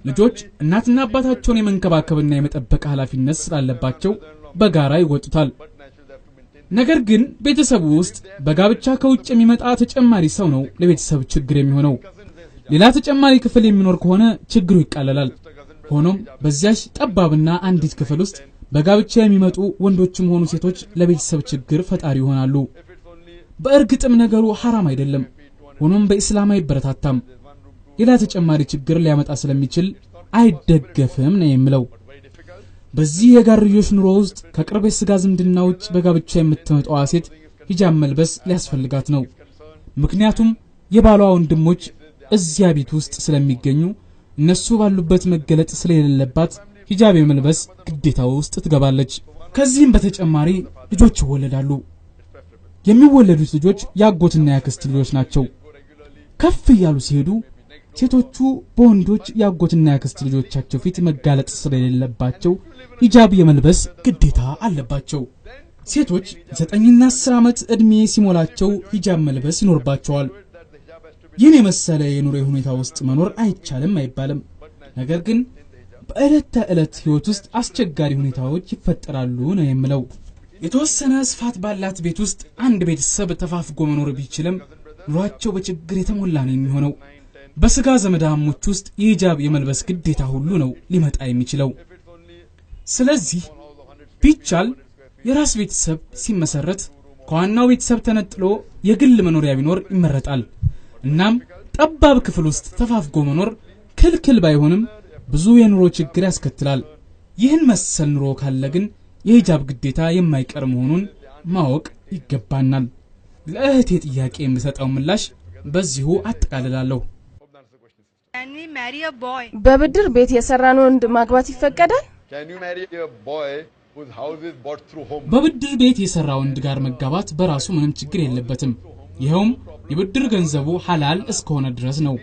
ልጆች እናትና አባታቸውን የመንከባከብና የመጠበቅ ኃላፊነት ስላለባቸው በጋራ ይወጡታል ነገር ግን ቤተሰቡ ውስጥ በጋብቻ ከውጭ የሚመጣ ተጨማሪ ሰው ነው ለቤተሰብ ችግር የሚሆነው ሌላ ተጨማሪ ክፍል የሚኖር ከሆነ ችግሩ ይቃለላል ሆኖም በዚያች ጠባብና አንዲት ክፍል ውስጥ በጋብቻ የሚመጡ ወንዶችም ሆኑ ሴቶች ለቤተሰብ ችግር ፈጣሪ ይሆናሉ በእርግጥም ነገሩ حرام አይደለም ሆኖም በእስላም አይበረታታም ሌላ ተጨማሪ ችግር ሊያመጣ ስለሚችል አይደገፍም ነው የሚለው በዚህ የጋርዮሽ ኑሮ ውስጥ ከቅርብ ስጋ ዝምድና ውጭ በጋብቻ የምትመጣው ሴት ሂጃብ መልበስ ሊያስፈልጋት ነው ምክንያቱም የባሏ ወንድሞች እዚያ ቤት ውስጥ ስለሚገኙ እነሱ ባሉበት መገለጥ ስለሌለባት ሂጃብ የመልበስ ግዴታ ውስጥ ትገባለች ከዚህም በተጨማሪ ልጆች ይወለዳሉ የሚወለዱት ልጆች ያጎትና ያክስት ልጆች ናቸው ከፍ ያሉ ሲሄዱ ሴቶቹ በወንዶች ያጎትና ያክስት ልጆቻቸው ፊት መጋለጥ ስለሌለባቸው ሂጃብ የመልበስ ግዴታ አለባቸው ሴቶች 9ና 10 ዓመት እድሜ ሲሞላቸው ሂጃብ መልበስ ይኖርባቸዋል ይህን የመሰለ የኑሮ ሁኔታ ውስጥ መኖር አይቻልም አይባልም ነገር ግን በእለት ተእለት ህይወት ውስጥ አስቸጋሪ ሁኔታዎች ይፈጠራሉ ነው የሚለው የተወሰነ ስፋት ባላት ቤት ውስጥ አንድ ቤተሰብ ተፋፍጎ መኖር ቢችልም ኑሯቸው በችግር የተሞላ ነው የሚሆነው በስጋ ዘመዳሞች ውስጥ የሂጃብ የመልበስ ግዴታ ሁሉ ነው ሊመጣ የሚችለው ስለዚህ ቢቻል የራስ ቤተሰብ ሲመሰረት ከዋናው ቤተሰብ ተነጥሎ የግል መኖሪያ ቢኖር ይመረጣል እናም ጠባብ ክፍል ውስጥ ተፋፍጎ መኖር ክልክል ባይሆንም ብዙ የኑሮ ችግር ያስከትላል ይህን መሰል ኑሮ ካለ ግን የሂጃብ ግዴታ የማይቀር መሆኑን ማወቅ ይገባናል ለእህቴ ጥያቄ የምሰጠው ምላሽ በዚሁ አጠቃልላለሁ Can we marry a boy? በብድር ቤት የሰራን ወንድ ማግባት ይፈቀዳል Can you marry a boy whose house is bought through home? በብድር ቤት የሰራ ወንድ ጋር መጋባት በራሱ ምንም ችግር የለበትም ይሄውም የብድር ገንዘቡ ሐላል እስከሆነ ድረስ ነው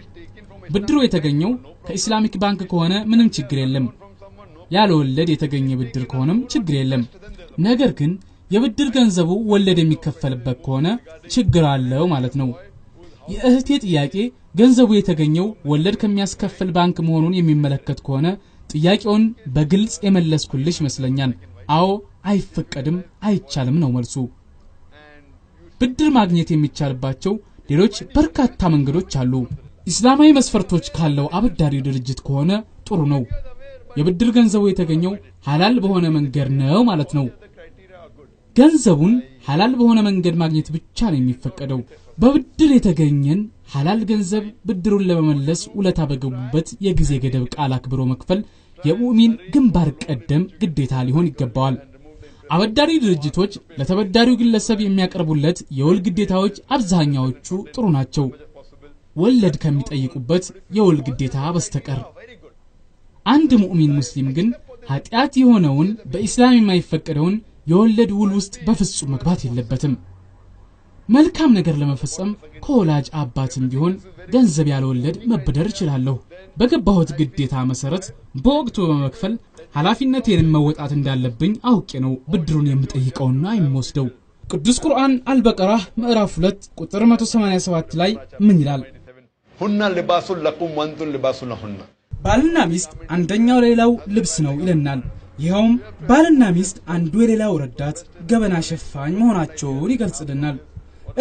ብድሩ የተገኘው ከኢስላሚክ ባንክ ከሆነ ምንም ችግር የለም ያለ ወለድ የተገኘ ብድር ከሆነም ችግር የለም ነገር ግን የብድር ገንዘቡ ወለድ የሚከፈልበት ከሆነ ችግር አለው ማለት ነው የእህቴ ጥያቄ ገንዘቡ የተገኘው ወለድ ከሚያስከፍል ባንክ መሆኑን የሚመለከት ከሆነ ጥያቄውን በግልጽ የመለስኩልሽ ይመስለኛል አዎ አይፈቀድም አይቻልም ነው መልሱ ብድር ማግኘት የሚቻልባቸው ሌሎች በርካታ መንገዶች አሉ እስላማዊ መስፈርቶች ካለው አበዳሪ ድርጅት ከሆነ ጥሩ ነው የብድር ገንዘቡ የተገኘው ሐላል በሆነ መንገድ ነው ማለት ነው ገንዘቡን ሐላል በሆነ መንገድ ማግኘት ብቻ ነው የሚፈቀደው በብድር የተገኘን ሐላል ገንዘብ ብድሩን ለመመለስ ውለታ በገቡበት የጊዜ ገደብ ቃል አክብሮ መክፈል የሙእሚን ግንባር ቀደም ግዴታ ሊሆን ይገባዋል አበዳሪ ድርጅቶች ለተበዳሪው ግለሰብ የሚያቀርቡለት የወል ግዴታዎች አብዛኛዎቹ ጥሩ ናቸው ወለድ ከሚጠይቁበት የወል ግዴታ በስተቀር አንድ ሙእሚን ሙስሊም ግን ኃጢአት የሆነውን በእስላም የማይፈቀደውን የወለድ ውል ውስጥ በፍጹም መግባት የለበትም መልካም ነገር ለመፈጸም ከወላጅ አባትም ቢሆን ገንዘብ ያለወለድ መበደር እችላለሁ። በገባሁት ግዴታ መሰረት በወቅቱ በመክፈል ኃላፊነቴን መወጣት እንዳለብኝ አውቄ ነው ብድሩን የምጠይቀውና የምወስደው። ቅዱስ ቁርአን አልበቀራ ምዕራፍ 2 ቁጥር 187 ላይ ምን ይላል? ሁና ልባሱን ለኩም ወንቱን ልባሱን ለሁና። ባልና ሚስት አንደኛው ሌላው ልብስ ነው ይለናል። ይኸውም ባልና ሚስት አንዱ የሌላው ረዳት ገበና ሸፋኝ መሆናቸውን ይገልጽልናል።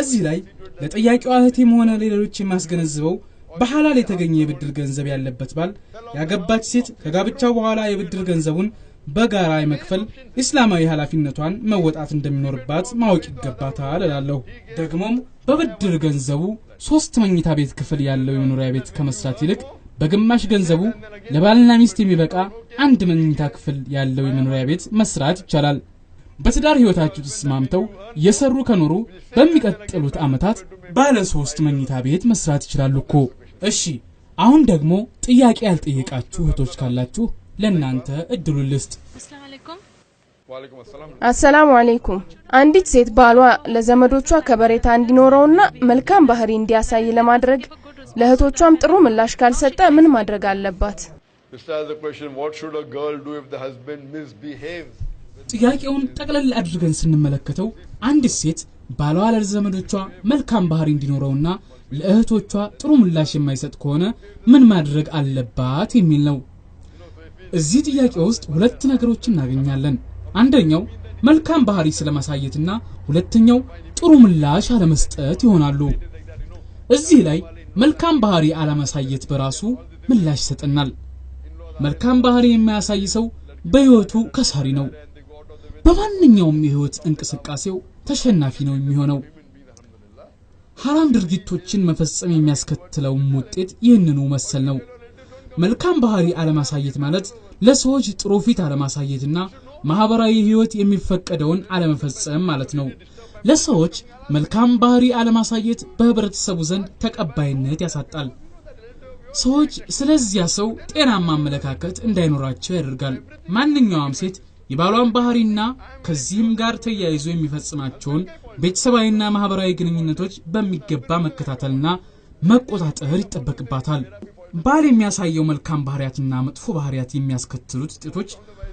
እዚህ ላይ ለጠያቂዋ እህቴም ሆነ ሌሎች የሚያስገነዝበው በሐላል የተገኘ የብድር ገንዘብ ያለበት ባል ያገባች ሴት ከጋብቻው በኋላ የብድር ገንዘቡን በጋራ የመክፈል እስላማዊ ኃላፊነቷን መወጣት እንደሚኖርባት ማወቅ ይገባታል እላለሁ። ደግሞም በብድር ገንዘቡ 3 መኝታ ቤት ክፍል ያለው የመኖሪያ ቤት ከመስራት ይልቅ በግማሽ ገንዘቡ ለባልና ሚስት የሚበቃ 1 መኝታ ክፍል ያለው የመኖሪያ ቤት መስራት ይቻላል። በትዳር ህይወታቸው ተስማምተው የሰሩ ከኖሩ በሚቀጥሉት አመታት ባለ 3 መኝታ ቤት መስራት ይችላሉ እኮ። እሺ አሁን ደግሞ ጥያቄ ያልጠየቃችሁ እህቶች ካላችሁ ለእናንተ እድሉን ልስጥ። አሰላሙ አለይኩም። አንዲት ሴት ባሏ ለዘመዶቿ ከበሬታ እንዲኖረውና መልካም ባህሪ እንዲያሳይ ለማድረግ ለእህቶቿም ጥሩ ምላሽ ካልሰጠ ምን ማድረግ አለባት? ጥያቄውን ጠቅለል አድርገን ስንመለከተው አንዲት ሴት ባሏ ለዘመዶቿ መልካም ባህሪ እንዲኖረውና ለእህቶቿ ጥሩ ምላሽ የማይሰጥ ከሆነ ምን ማድረግ አለባት የሚል ነው። እዚህ ጥያቄ ውስጥ 2 ነገሮችን እናገኛለን። አንደኛው መልካም ባህሪ ስለማሳየትና ሁለተኛው ጥሩ ምላሽ አለመስጠት ይሆናሉ። እዚህ ላይ መልካም ባህሪ አለማሳየት በራሱ ምላሽ ይሰጠናል። መልካም ባህሪ የማያሳይ ሰው በህይወቱ ከሳሪ ነው። በማንኛውም የህይወት እንቅስቃሴው ተሸናፊ ነው የሚሆነው። ሐራም ድርጊቶችን መፈጸም የሚያስከትለው ውጤት ይህንኑ መሰል ነው። መልካም ባህሪ አለማሳየት ማለት ለሰዎች ጥሩ ፊት አለማሳየትና ማህበራዊ ህይወት የሚፈቀደውን አለመፈጸም ማለት ነው። ለሰዎች መልካም ባህሪ አለማሳየት በህብረተሰቡ ዘንድ ተቀባይነት ያሳጣል። ሰዎች ስለዚያ ሰው ጤናማ አመለካከት እንዳይኖራቸው ያደርጋል። ማንኛውም ሴት የባሏን ባህሪና ከዚህም ጋር ተያይዞ የሚፈጽማቸውን ቤተሰባዊና ማህበራዊ ግንኙነቶች በሚገባ መከታተልና መቆጣጠር ይጠበቅባታል። ባል የሚያሳየው መልካም ባህሪያትና መጥፎ ባህሪያት የሚያስከትሉት ውጤቶች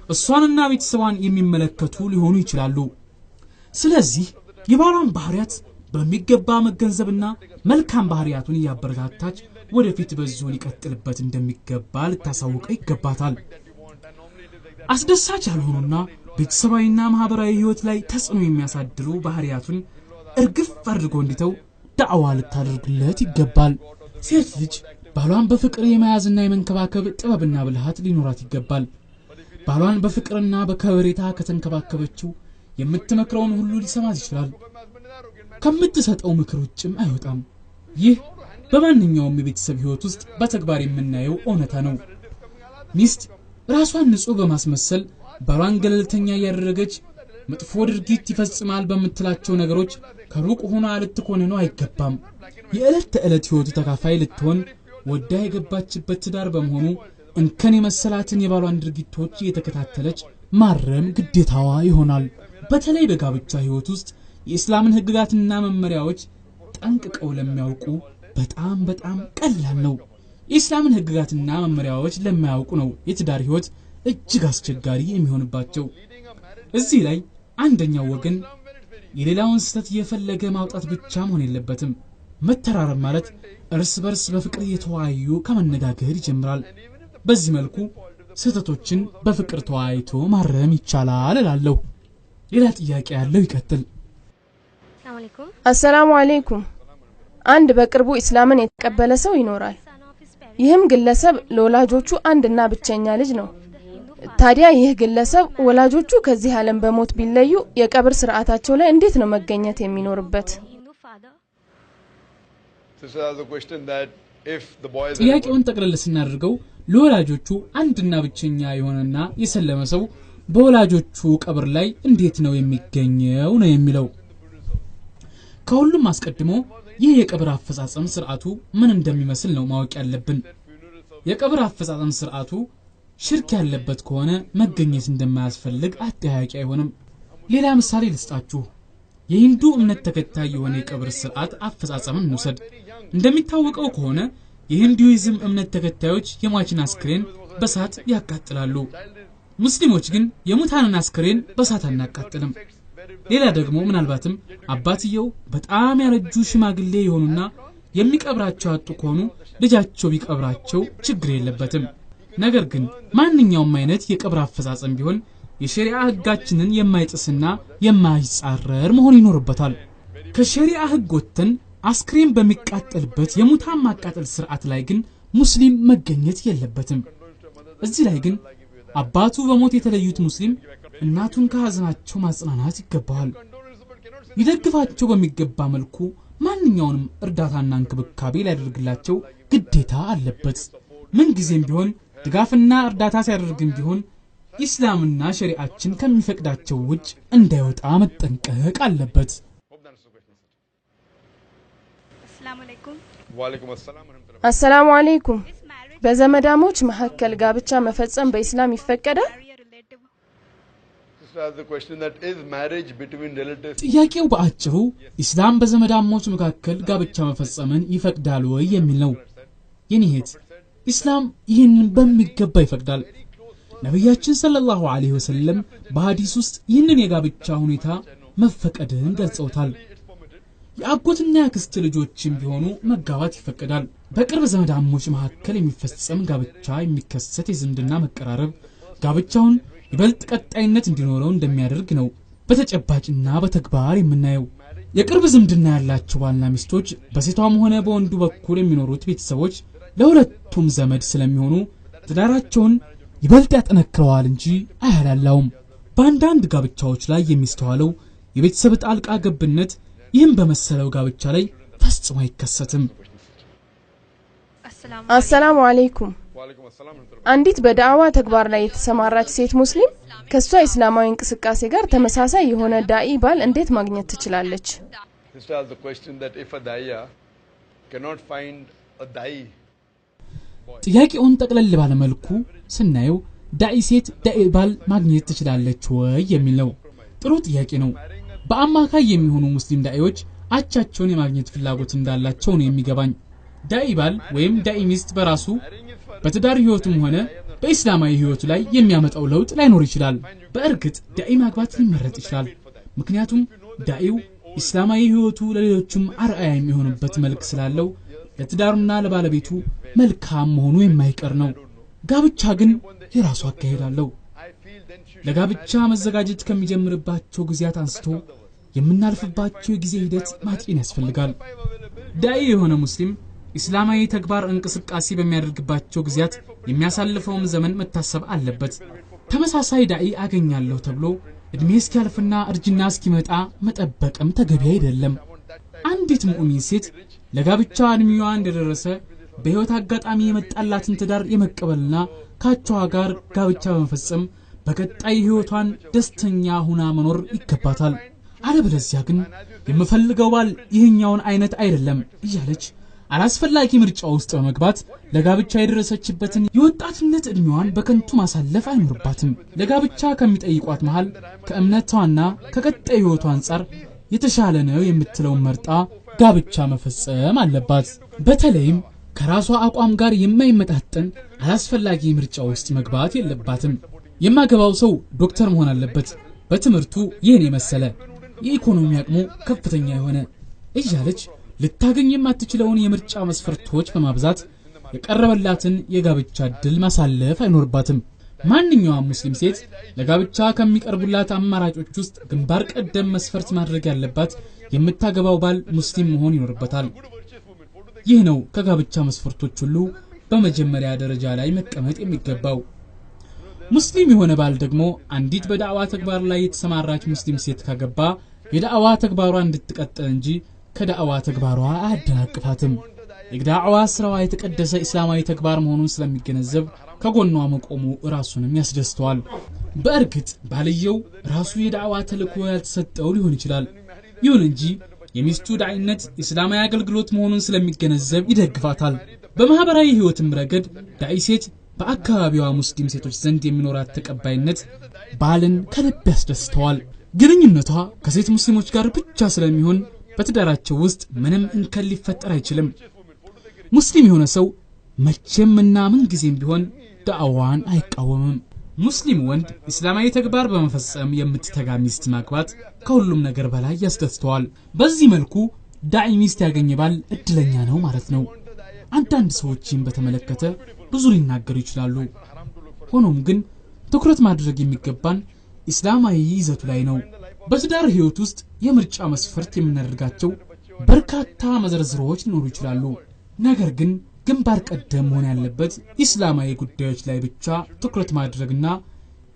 እሷንና ቤተሰቧን የሚመለከቱ ሊሆኑ ይችላሉ። ስለዚህ የባሏን ባህሪያት በሚገባ መገንዘብና መልካም ባህሪያቱን ያበረታታች ወደፊት በዚሁ ሊቀጥልበት እንደሚገባ ልታሳውቀው ይገባታል። አስደሳች ያልሆኑና ቤተሰባዊና ማህበራዊ ህይወት ላይ ተጽዕኖ የሚያሳድሩ ባህሪያቱን እርግፍ አድርጎ እንዲተው ዳዕዋ ልታደርግለት ይገባል። ሴት ልጅ ባሏን በፍቅር የመያዝና የመንከባከብ ጥበብና ብልሃት ሊኖራት ይገባል። ባሏን በፍቅርና በከበሬታ ከተንከባከበችው የምትመክረውን ሁሉ ሊሰማት ይችላል። ከምትሰጠው ምክር ውጭም አይወጣም። ይህ በማንኛውም የቤተሰብ ህይወት ውስጥ በተግባር የምናየው እውነታ ነው። ሚስት ራሷን ንጹህ በማስመሰል ባሏን ገለልተኛ ያደረገች መጥፎ ድርጊት ይፈጽማል በመትላቸው ነገሮች ከሩቅ ሆና ልትኮንነው አይገባም። የዕለት ተዕለት ህይወቱ ተካፋይ ልትሆን ወዳ የገባችበት ትዳር በመሆኑ እንከን የመሰላትን የባሏን ድርጊቶች እየተከታተለች ማረም ግዴታዋ ይሆናል። በተለይ በጋብቻ ህይወት ውስጥ የእስላምን ህግጋትና መመሪያዎች ጠንቅቀው ለሚያውቁ በጣም ቀላል ነው። የእስላምን ህግጋትና መመሪያዎች ለማያውቁ ነው የትዳር ህይወት እጅግ አስቸጋሪ የሚሆንባቸው። እዚህ ላይ አንደኛው ወገን የሌላውን ስህተት እየፈለገ ማውጣት ብቻ መሆን የለበትም። መተራረም ማለት እርስ በርስ በፍቅር እየተወያዩ ከመነጋገር ይጀምራል። በዚህ መልኩ ስህተቶችን በፍቅር ተወያይቶ ማረም ይቻላል እላለሁ። ሌላ ጥያቄ ያለው ይቀጥል። አሰላሙ አለይኩም። አንድ በቅርቡ እስላምን የተቀበለ ሰው ይኖራል። ይህም ግለሰብ ለወላጆቹ አንድና ብቸኛ ልጅ ነው። ታዲያ ይህ ግለሰብ ወላጆቹ ከዚህ ዓለም በሞት ቢለዩ የቀብር ስርዓታቸው ላይ እንዴት ነው መገኘት የሚኖርበት? ጥያቄውን ጠቅለል ስናደርገው ለወላጆቹ አንድና ብቸኛ የሆነና የሰለመ ሰው በወላጆቹ ቀብር ላይ እንዴት ነው የሚገኘው ነው የሚለው። ከሁሉም አስቀድሞ ይህ የቀብር አፈጻጸም ስርዓቱ ምን እንደሚመስል ነው ማወቅ ያለብን። የቀብር አፈጻጸም ስርዓቱ ሽርክ ያለበት ከሆነ መገኘት እንደማያስፈልግ አጠያያቂ አይሆንም። ሌላ ምሳሌ ልስጣችሁ። የሂንዱ እምነት ተከታይ የሆነ የቀብር ስርዓት አፈጻጸምን እንውሰድ። እንደሚታወቀው ከሆነ የሂንዱይዝም እምነት ተከታዮች የሟችን አስክሬን በሳት ያቃጥላሉ። ሙስሊሞች ግን የሙታንን አስክሬን በሳት አናቃጥልም። ሌላ ደግሞ ምናልባትም አባትየው በጣም ያረጁ ሽማግሌ የሆኑና የሚቀብራቸው አጡ ከሆኑ ልጃቸው ቢቀብራቸው ችግር የለበትም። ነገር ግን ማንኛውም አይነት የቀብር አፈጻጸም ቢሆን የሸሪዓ ህጋችንን የማይጥስና የማይጻረር መሆን ይኖርበታል። ከሸሪዓ ህግ ወጥተን አስክሬን በሚቃጠልበት የሙታን ማቃጠል ስርዓት ላይ ግን ሙስሊም መገኘት የለበትም። እዚህ ላይ ግን አባቱ በሞት የተለዩት ሙስሊም እናቱን ከሐዘናቸው ማጽናናት ይገባዋል። ይደግፋቸው በሚገባ መልኩ ማንኛውንም እርዳታና እንክብካቤ ሊያደርግላቸው ግዴታ አለበት። ምን ጊዜም ቢሆን ድጋፍና እርዳታ ሲያደርግም ቢሆን ኢስላምና ሸሪዓችን ከሚፈቅዳቸው ውጭ እንዳይወጣ መጠንቀቅ አለበት። አሰላሙ አለይኩም። በዘመዳሞች መሐከል ጋብቻ መፈጸም በእስላም ይፈቀዳል? ጥያቄው በአጭሩ ኢስላም በዘመዳሞች መካከል ጋብቻ መፈጸምን ይፈቅዳል ወይ የሚል ነው። የኒህት ኢስላም ይህንን በሚገባ ይፈቅዳል። ነብያችን ሰለላሁ ዐለይሂ ወሰለም በሐዲስ ውስጥ ይህንን የጋብቻ ሁኔታ መፈቀድን ገልጸውታል። የአጎትና የአክስት ልጆችም ቢሆኑ መጋባት ይፈቀዳል። በቅርብ ዘመዳሞች መካከል የሚፈጸም ጋብቻ የሚከሰት የዝምድና መቀራረብ ጋብቻውን ይበልጥ ቀጣይነት እንዲኖረው እንደሚያደርግ ነው በተጨባጭና በተግባር የምናየው። የቅርብ ዝምድና ያላቸው ባልና ሚስቶች በሴቷም ሆነ በወንዱ በኩል የሚኖሩት ቤተሰቦች ለሁለቱም ዘመድ ስለሚሆኑ ትዳራቸውን ይበልጥ ያጠነክረዋል እንጂ አያላላውም። በአንዳንድ ጋብቻዎች ላይ የሚስተዋለው የቤተሰብ ጣልቃ ገብነት ይህም በመሰለው ጋብቻ ላይ ፈጽሞ አይከሰትም። አሰላሙ አለይኩም። አንዲት በዳዕዋ ተግባር ላይ የተሰማራች ሴት ሙስሊም ከሷ እስላማዊ እንቅስቃሴ ጋር ተመሳሳይ የሆነ ዳኢ ባል እንዴት ማግኘት ትችላለች? ጥያቄውን ጠቅለል ባለ መልኩ ስናየው ዳኢ ሴት ዳኢ ባል ማግኘት ትችላለች ወይ የሚል ነው። ጥሩ ጥያቄ ነው። በአማካይ የሚሆኑ ሙስሊም ዳኢዎች አቻቸውን የማግኘት ፍላጎት እንዳላቸው ነው የሚገባኝ። ዳኢ ባል ወይም ዳኢ ሚስት በራሱ በትዳር ህይወቱም ሆነ በእስላማዊ ህይወቱ ላይ የሚያመጣው ለውጥ ላይኖር ይችላል። በእርግጥ ዳኢ ማግባት ሊመረጥ ይችላል። ምክንያቱም ዳኢው እስላማዊ ህይወቱ ለሌሎችም አርአያ የሚሆንበት መልክ ስላለው ለትዳሩና ለባለቤቱ መልካም መሆኑ የማይቀር ነው። ጋብቻ ግን የራሱ አካሄድ አለው። ለጋብቻ መዘጋጀት ከሚጀምርባቸው ጊዜያት አንስቶ የምናልፍባቸው የጊዜ ሂደት ማጤን ያስፈልጋል። ዳኢ የሆነ ሙስሊም እስላማዊ ተግባር እንቅስቃሴ በሚያደርግባቸው ጊዜያት የሚያሳልፈውን ዘመን መታሰብ አለበት። ተመሳሳይ ዳኢ አገኛለሁ ተብሎ እድሜ እስኪያልፍና እርጅና እስኪመጣ መጠበቅም ተገቢ አይደለም። አንዲት ሙእሚን ሴት ለጋብቻ እድሜዋ እንደደረሰ በህይወት አጋጣሚ የመጣላትን ትዳር የመቀበልና ካቻዋ ጋር ጋብቻ በመፈጸም በቀጣይ ህይወቷን ደስተኛ ሆና መኖር ይገባታል። አለበለዚያ ግን የምፈልገው ባል ይህኛውን አይነት አይደለም እያለች አላስፈላጊ ምርጫ ውስጥ በመግባት ለጋብቻ የደረሰችበትን የወጣትነት እድሜዋን በከንቱ ማሳለፍ አይኖርባትም። ለጋብቻ ከሚጠይቋት መሃል ከእምነቷና ከቀጣይ ህይወቷ አንጻር የተሻለ ነው የምትለውን መርጣ ጋብቻ መፈጸም አለባት። በተለይም ከራሷ አቋም ጋር የማይመጣጠን አላስፈላጊ ምርጫ ውስጥ መግባት የለባትም። የማገባው ሰው ዶክተር መሆን አለበት፣ በትምህርቱ ይህን የመሰለ የኢኮኖሚ አቅሙ ከፍተኛ የሆነ እያለች ልታገኝ የማትችለውን የምርጫ መስፈርቶች በማብዛት የቀረበላትን የጋብቻ እድል ማሳለፍ አይኖርባትም። ማንኛውም ሙስሊም ሴት ለጋብቻ ከሚቀርቡላት አማራጮች ውስጥ ግንባር ቀደም መስፈርት ማድረግ ያለባት የምታገባው ባል ሙስሊም መሆን ይኖርበታል። ይህ ነው ከጋብቻ መስፈርቶች ሁሉ በመጀመሪያ ደረጃ ላይ መቀመጥ የሚገባው። ሙስሊም የሆነ ባል ደግሞ አንዲት በዳዕዋ ተግባር ላይ የተሰማራች ሙስሊም ሴት ካገባ የዳዕዋ ተግባሯ እንድትቀጥል እንጂ ከዳዕዋ ተግባሯ አያደናቅፋትም። የዳዕዋ ስራዋ የተቀደሰ እስላማዊ ተግባር መሆኑን ስለሚገነዘብ ከጎኗ መቆሙ ራሱንም ያስደስተዋል። በእርግጥ ባልየው ራሱ የዳዕዋ ተልእኮ ያልተሰጠው ሊሆን ይችላል። ይሁን እንጂ የሚስቱ ዳዒነት እስላማዊ አገልግሎት መሆኑን ስለሚገነዘብ ይደግፋታል። በማህበራዊ ህይወትም ረገድ ዳዒ ሴት በአካባቢዋ ሙስሊም ሴቶች ዘንድ የሚኖራት ተቀባይነት ባልን ከልብ ያስደስተዋል። ግንኙነቷ ከሴት ሙስሊሞች ጋር ብቻ ስለሚሆን በትዳራቸው ውስጥ ምንም እንከን ሊፈጠር አይችልም። ሙስሊም የሆነ ሰው መቼምና ምን ጊዜም ቢሆን ዳዕዋን አይቃወምም። ሙስሊም ወንድ እስላማዊ ተግባር በመፈጸም የምትተጋ ሚስት ማግባት ከሁሉም ነገር በላይ ያስደስተዋል። በዚህ መልኩ ዳዒ ሚስት ያገኘ ባል እድለኛ ነው ማለት ነው። አንዳንድ ሰዎችን በተመለከተ ብዙ ሊናገሩ ይችላሉ። ሆኖም ግን ትኩረት ማድረግ የሚገባን እስላማዊ ይዘቱ ላይ ነው። በትዳር ህይወት ውስጥ የምርጫ መስፈርት የምናደርጋቸው በርካታ መዘርዝሮች ሊኖሩ ይችላሉ። ነገር ግን ግንባር ቀደም መሆን ያለበት እስላማዊ ጉዳዮች ላይ ብቻ ትኩረት ማድረግና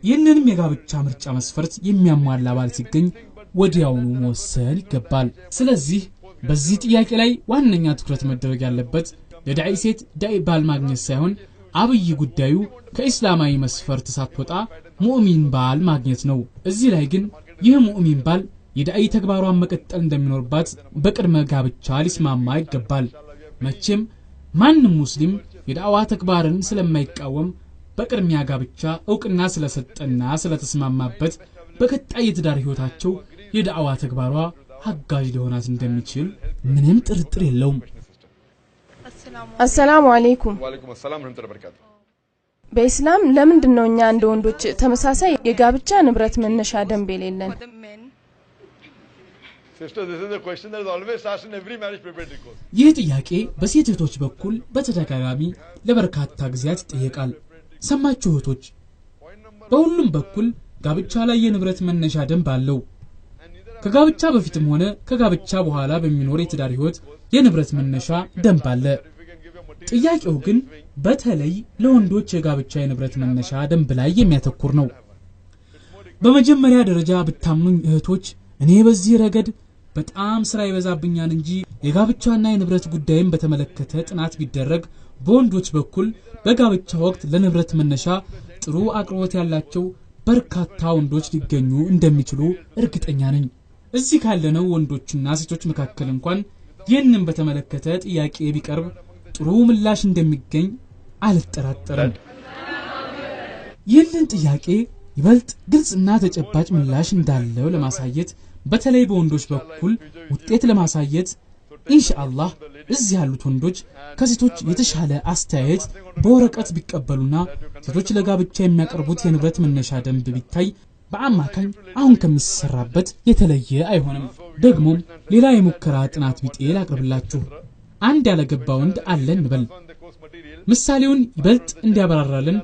ይህንንም የጋብቻ ምርጫ መስፈርት የሚያሟላ ባል ሲገኝ ወዲያውኑ መወሰን ይገባል። ስለዚህ በዚህ ጥያቄ ላይ ዋነኛ ትኩረት መደረግ ያለበት ለዳዒ ሴት ዳዒ ባል ማግኘት ሳይሆን አብይ ጉዳዩ ከእስላማዊ መስፈርት ሳትወጣ ሙእሚን ባል ማግኘት ነው። እዚህ ላይ ግን ይህ ሙእሚን ባል የዳዒ ተግባሯን መቀጠል እንደሚኖርባት በቅድመ ጋብቻ ሊስማማ ይገባል። መቼም ማንም ሙስሊም የዳዕዋ ተግባርን ስለማይቃወም በቅድሚያ ጋብቻ ዕውቅና ስለሰጠና ስለተስማማበት በቀጣይ የትዳር ህይወታቸው የዳዕዋ ተግባሯ አጋዥ ሊሆናት እንደሚችል ምንም ጥርጥር የለውም። አሰላሙ አለይኩም። ወአለይኩም ሰላም ወራህመቱላሂ ወበረካቱ። በእስላም ለምንድን ነው እኛ እንደ ወንዶች ተመሳሳይ የጋብቻ ንብረት መነሻ ደንብ የሌለን? Sister, this is a question that is always asked in every marriage preparatory course. ይህ ጥያቄ በሴት እህቶች በኩል በተደጋጋሚ ለበርካታ ጊዜያት ይጠየቃል። ሰማችሁ እህቶች፣ በሁሉም በኩል ጋብቻ ላይ የንብረት መነሻ ደንብ አለው። ከጋብቻ በፊትም ሆነ ከጋብቻ በኋላ በሚኖር የትዳር ህይወት የንብረት መነሻ ደንብ አለ። ጥያቄው ግን በተለይ ለወንዶች የጋብቻ የንብረት መነሻ ደንብ ላይ የሚያተኩር ነው። በመጀመሪያ ደረጃ ብታምኑኝ እህቶች፣ እኔ በዚህ ረገድ በጣም ስራ ይበዛብኛል እንጂ የጋብቻና የንብረት ጉዳይን በተመለከተ ጥናት ቢደረግ በወንዶች በኩል በጋብቻ ወቅት ለንብረት መነሻ ጥሩ አቅርቦት ያላቸው በርካታ ወንዶች ሊገኙ እንደሚችሉ እርግጠኛ ነኝ። እዚህ ካለነው ወንዶችና ሴቶች መካከል እንኳን ይህንን በተመለከተ ጥያቄ ቢቀርብ ጥሩ ምላሽ እንደሚገኝ አልጠራጠርም። ይህንን ጥያቄ ይበልጥ ግልጽና ተጨባጭ ምላሽ እንዳለው ለማሳየት በተለይ በወንዶች በኩል ውጤት ለማሳየት ኢንሻአላህ እዚህ ያሉት ወንዶች ከሴቶች የተሻለ አስተያየት በወረቀት ቢቀበሉና ሴቶች ለጋብቻ የሚያቀርቡት የንብረት መነሻ ደንብ ቢታይ በአማካኝ አሁን ከሚሰራበት የተለየ አይሆንም። ደግሞ ሌላ የሙከራ ጥናት ቢጤ ላቅርብላችሁ። አንድ ያለገባ ወንድ አለ እንበል። ምሳሌውን ይበልጥ እንዲያበራራልን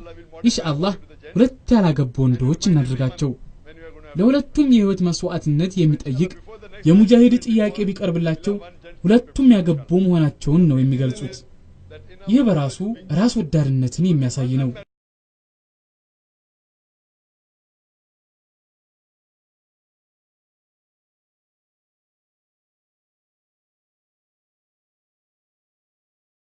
ኢንሻአላህ ሁለት ያላገቡ ወንዶች እናድርጋቸው። ለሁለቱም የህይወት መስዋዕትነት የሚጠይቅ የሙጃሂድ ጥያቄ ቢቀርብላቸው ሁለቱም ያገቡ መሆናቸውን ነው የሚገልጹት። ይህ በራሱ ራስ ወዳድነትን የሚያሳይ ነው።